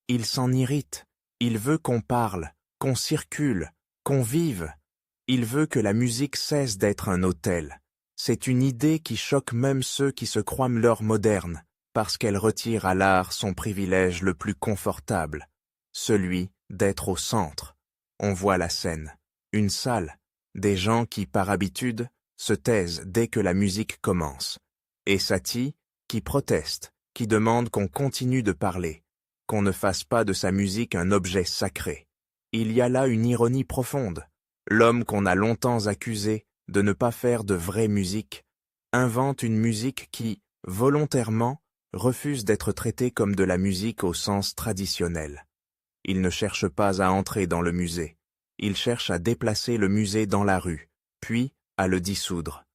il s'en irrite. Il veut qu'on parle, qu'on circule, qu'on vive. Il veut que la musique cesse d'être un autel. C'est une idée qui choque même ceux qui se croient l'heure moderne, parce qu'elle retire à l'art son privilège le plus confortable, celui d'être au centre. On voit la scène, une salle, des gens qui, par habitude, se taisent dès que la musique commence. Et Satie, qui proteste, qui demande qu'on continue de parler, qu'on ne fasse pas de sa musique un objet sacré. Il y a là une ironie profonde. L'homme qu'on a longtemps accusé de ne pas faire de vraie musique invente une musique qui, volontairement, refuse d'être traitée comme de la musique au sens traditionnel. Il ne cherche pas à entrer dans le musée. Il cherche à déplacer le musée dans la rue, puis à le dissoudre.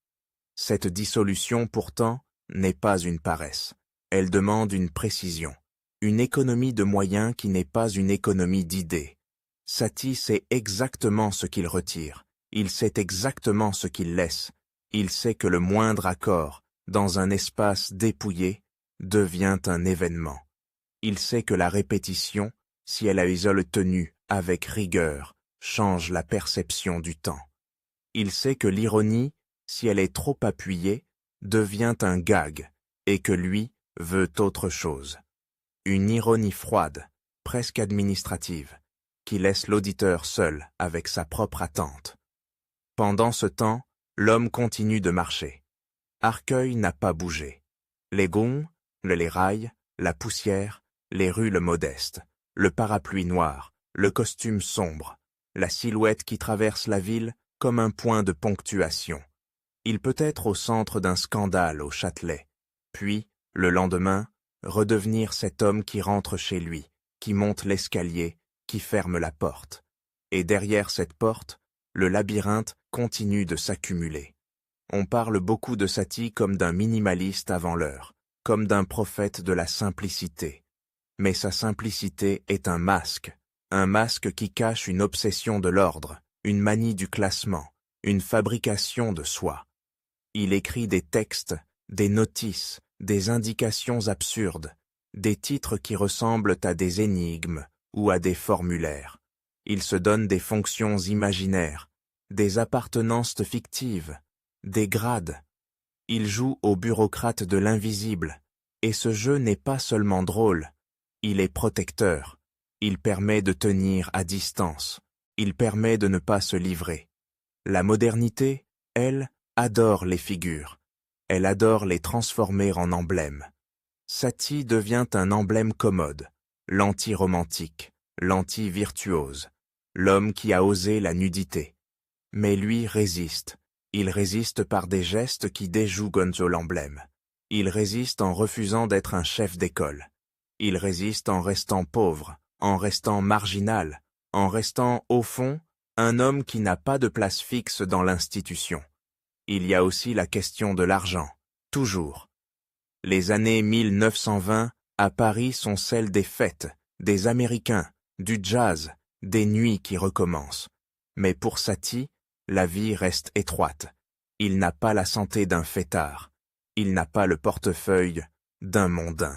Cette dissolution, pourtant, n'est pas une paresse. Elle demande une précision, une économie de moyens qui n'est pas une économie d'idées. Satie sait exactement ce qu'il retire, il sait exactement ce qu'il laisse, il sait que le moindre accord, dans un espace dépouillé, devient un événement. Il sait que la répétition, si elle a isole tenue avec rigueur, change la perception du temps. Il sait que l'ironie, si elle est trop appuyée, devient un gag, et que lui veut autre chose. Une ironie froide, presque administrative, qui laisse l'auditeur seul avec sa propre attente. Pendant ce temps, l'homme continue de marcher. Arcueil n'a pas bougé. Les gonds, les rails, la poussière, les rues modestes, le parapluie noir, le costume sombre, la silhouette qui traverse la ville comme un point de ponctuation. Il peut être au centre d'un scandale au Châtelet, puis, le lendemain, redevenir cet homme qui rentre chez lui, qui monte l'escalier, qui ferme la porte. Et derrière cette porte, le labyrinthe continue de s'accumuler. On parle beaucoup de Satie comme d'un minimaliste avant l'heure, comme d'un prophète de la simplicité. Mais sa simplicité est un masque qui cache une obsession de l'ordre, une manie du classement, une fabrication de soi. Il écrit des textes, des notices, des indications absurdes, des titres qui ressemblent à des énigmes ou à des formulaires. Il se donne des fonctions imaginaires, des appartenances fictives, des grades. Il joue au bureaucrate de l'invisible, et ce jeu n'est pas seulement drôle, il est protecteur, il permet de tenir à distance, il permet de ne pas se livrer. La modernité, elle, adore les figures, elle adore les transformer en emblèmes. Satie devient un emblème commode, l'anti-romantique, l'anti-virtuose, l'homme qui a osé la nudité. Mais lui résiste. Il résiste par des gestes qui déjouent Gonzo l'emblème. Il résiste en refusant d'être un chef d'école. Il résiste en restant pauvre, en restant marginal, en restant, au fond, un homme qui n'a pas de place fixe dans l'institution. Il y a aussi la question de l'argent, toujours. Les années 1920 à Paris sont celles des fêtes, des Américains, du jazz, des nuits qui recommencent. Mais pour Satie, la vie reste étroite. Il n'a pas la santé d'un fêtard. Il n'a pas le portefeuille d'un mondain.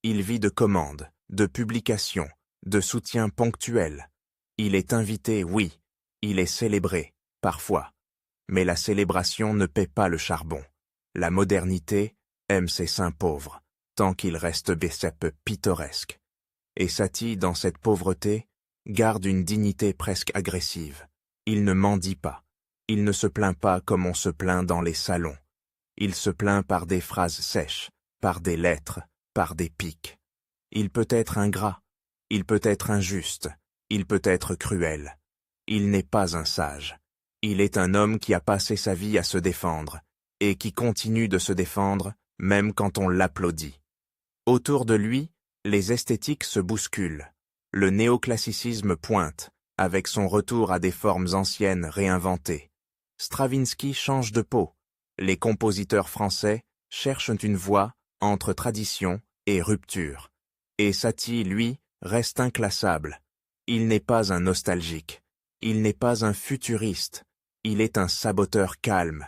Il vit de commandes, de publications, de soutien ponctuel. Il est invité, oui. Il est célébré, parfois. Mais la célébration ne paie pas le charbon. La modernité aime ses saints pauvres, tant qu'il reste bécep pittoresque. Et Satie, dans cette pauvreté, garde une dignité presque agressive. Il ne mendie pas. Il ne se plaint pas comme on se plaint dans les salons. Il se plaint par des phrases sèches, par des lettres, par des piques. Il peut être ingrat, il peut être injuste, il peut être cruel. Il n'est pas un sage. Il est un homme qui a passé sa vie à se défendre, et qui continue de se défendre même quand on l'applaudit. Autour de lui, les esthétiques se bousculent. Le néoclassicisme pointe, avec son retour à des formes anciennes réinventées. Stravinsky change de peau. Les compositeurs français cherchent une voie entre tradition et rupture. Et Satie, lui, reste inclassable. Il n'est pas un nostalgique. Il n'est pas un futuriste. Il est un saboteur calme.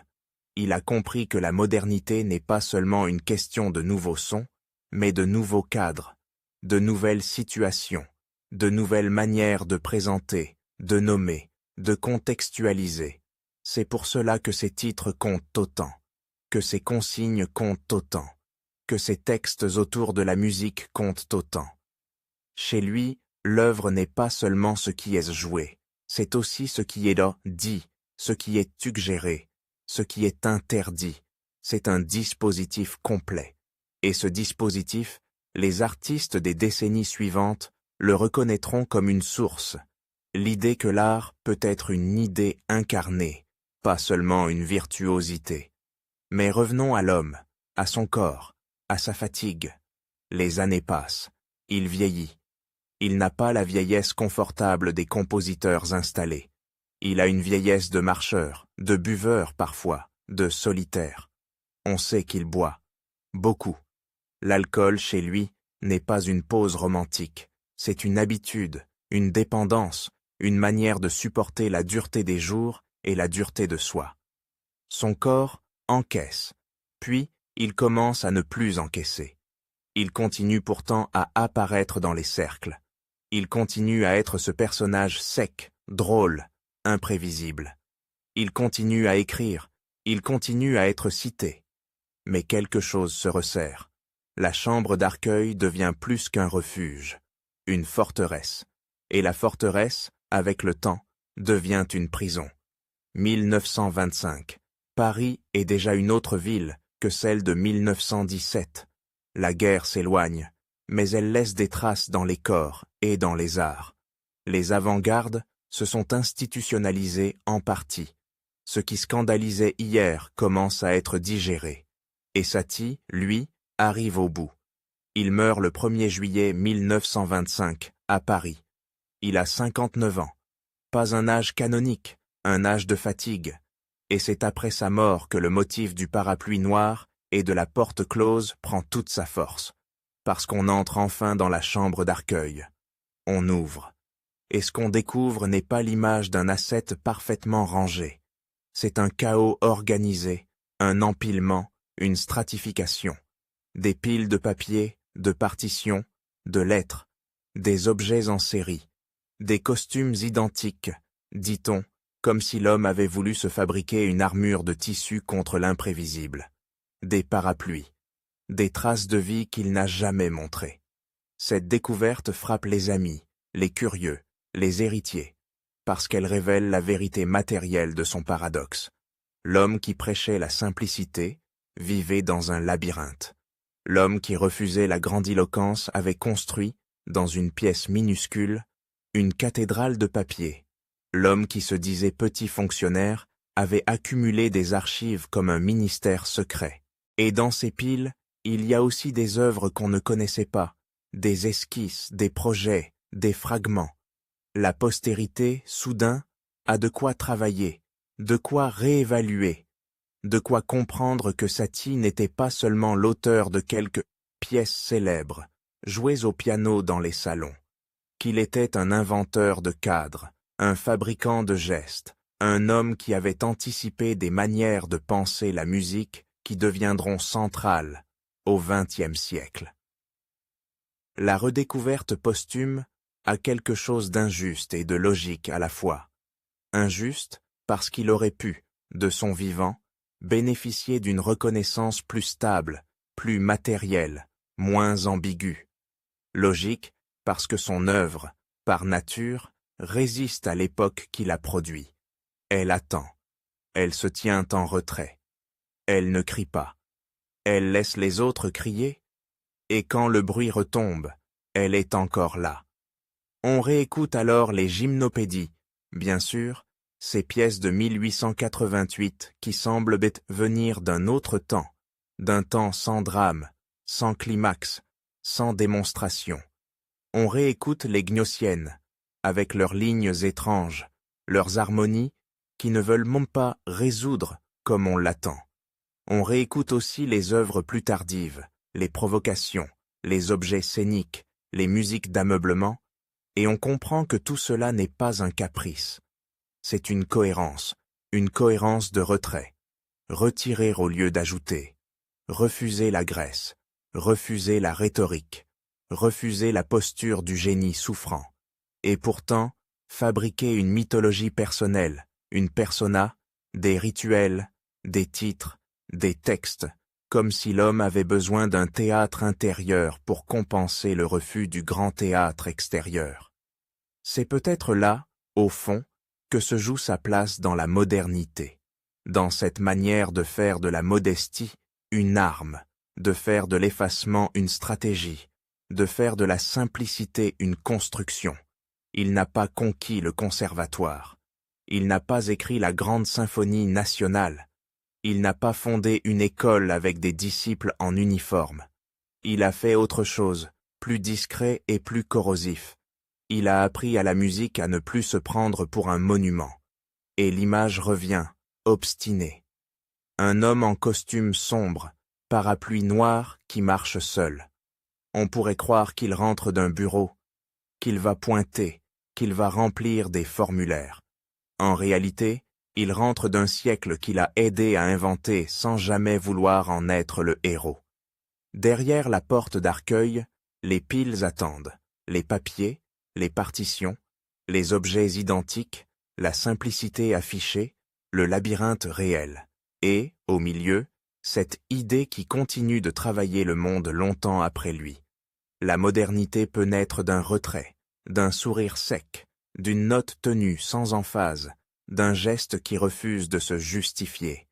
Il a compris que la modernité n'est pas seulement une question de nouveaux sons, mais de nouveaux cadres, de nouvelles situations, de nouvelles manières de présenter, de nommer, de contextualiser. C'est pour cela que ces titres comptent autant, que ces consignes comptent autant, que ces textes autour de la musique comptent autant. Chez lui, l'œuvre n'est pas seulement ce qui est joué, c'est aussi ce qui est là dit, ce qui est suggéré, ce qui est interdit. C'est un dispositif complet. Et ce dispositif, les artistes des décennies suivantes le reconnaîtront comme une source. L'idée que l'art peut être une idée incarnée, pas seulement une virtuosité. Mais revenons à l'homme, à son corps, à sa fatigue. Les années passent, il vieillit. Il n'a pas la vieillesse confortable des compositeurs installés. Il a une vieillesse de marcheur, de buveur parfois, de solitaire. On sait qu'il boit. Beaucoup. L'alcool, chez lui, n'est pas une pause romantique. C'est une habitude, une dépendance, une manière de supporter la dureté des jours et la dureté de soi. Son corps encaisse, puis il commence à ne plus encaisser. Il continue pourtant à apparaître dans les cercles. Il continue à être ce personnage sec, drôle, imprévisible. Il continue à écrire, il continue à être cité. Mais quelque chose se resserre. La chambre d'Arcueil devient plus qu'un refuge, une forteresse. Et la forteresse, avec le temps, devient une prison. 1925. Paris est déjà une autre ville que celle de 1917. La guerre s'éloigne, mais elle laisse des traces dans les corps et dans les arts. Les avant-gardes se sont institutionnalisées en partie. Ce qui scandalisait hier commence à être digéré. Et Satie, lui, arrive au bout. Il meurt le 1er juillet 1925, à Paris. Il a 59 ans. Pas un âge canonique, un âge de fatigue. Et c'est après sa mort que le motif du parapluie noir et de la porte close prend toute sa force. Parce qu'on entre enfin dans la chambre d'Arcueil. On ouvre. Et ce qu'on découvre n'est pas l'image d'un ascète parfaitement rangé. C'est un chaos organisé, un empilement, une stratification. Des piles de papier, de partitions, de lettres, des objets en série, des costumes identiques, dit-on, comme si l'homme avait voulu se fabriquer une armure de tissu contre l'imprévisible. Des parapluies, des traces de vie qu'il n'a jamais montrées. Cette découverte frappe les amis, les curieux, les héritiers, parce qu'elle révèle la vérité matérielle de son paradoxe. L'homme qui prêchait la simplicité vivait dans un labyrinthe. L'homme qui refusait la grandiloquence avait construit, dans une pièce minuscule, une cathédrale de papier. L'homme qui se disait petit fonctionnaire avait accumulé des archives comme un ministère secret. Et dans ces piles, il y a aussi des œuvres qu'on ne connaissait pas, des esquisses, des projets, des fragments. La postérité, soudain, a de quoi travailler, de quoi réévaluer, de quoi comprendre que Satie n'était pas seulement l'auteur de quelques pièces célèbres, jouées au piano dans les salons, qu'il était un inventeur de cadres, un fabricant de gestes, un homme qui avait anticipé des manières de penser la musique qui deviendront centrales au XXe siècle. La redécouverte posthume a quelque chose d'injuste et de logique à la fois. Injuste parce qu'il aurait pu, de son vivant, bénéficier d'une reconnaissance plus stable, plus matérielle, moins ambiguë. Logique parce que son œuvre, par nature, résiste à l'époque qui l'a produit. Elle attend. Elle se tient en retrait. Elle ne crie pas. Elle laisse les autres crier. Et quand le bruit retombe, elle est encore là. On réécoute alors les gymnopédies, bien sûr, ces pièces de 1888 qui semblent venir d'un autre temps, d'un temps sans drame, sans climax, sans démonstration. On réécoute les gnossiennes, avec leurs lignes étranges, leurs harmonies qui ne veulent même pas résoudre comme on l'attend. On réécoute aussi les œuvres plus tardives, les provocations, les objets scéniques, les musiques d'ameublement, et on comprend que tout cela n'est pas un caprice. C'est une cohérence de retrait. Retirer au lieu d'ajouter. Refuser la graisse, refuser la rhétorique, refuser la posture du génie souffrant. Et pourtant, fabriquer une mythologie personnelle, une persona, des rituels, des titres, des textes, comme si l'homme avait besoin d'un théâtre intérieur pour compenser le refus du grand théâtre extérieur. C'est peut-être là, au fond, que se joue sa place dans la modernité, dans cette manière de faire de la modestie une arme, de faire de l'effacement une stratégie, de faire de la simplicité une construction. Il n'a pas conquis le conservatoire. Il n'a pas écrit la grande symphonie nationale. Il n'a pas fondé une école avec des disciples en uniforme. Il a fait autre chose, plus discret et plus corrosif. Il a appris à la musique à ne plus se prendre pour un monument. Et l'image revient, obstinée. Un homme en costume sombre, parapluie noir qui marche seul. On pourrait croire qu'il rentre d'un bureau, qu'il va pointer, qu'il va remplir des formulaires. En réalité, il rentre d'un siècle qu'il a aidé à inventer sans jamais vouloir en être le héros. Derrière la porte d'Arcueil, les piles attendent, les papiers, les partitions, les objets identiques, la simplicité affichée, le labyrinthe réel. Et, au milieu, cette idée qui continue de travailler le monde longtemps après lui. La modernité peut naître d'un retrait, d'un sourire sec, d'une note tenue sans emphase, d'un geste qui refuse de se justifier.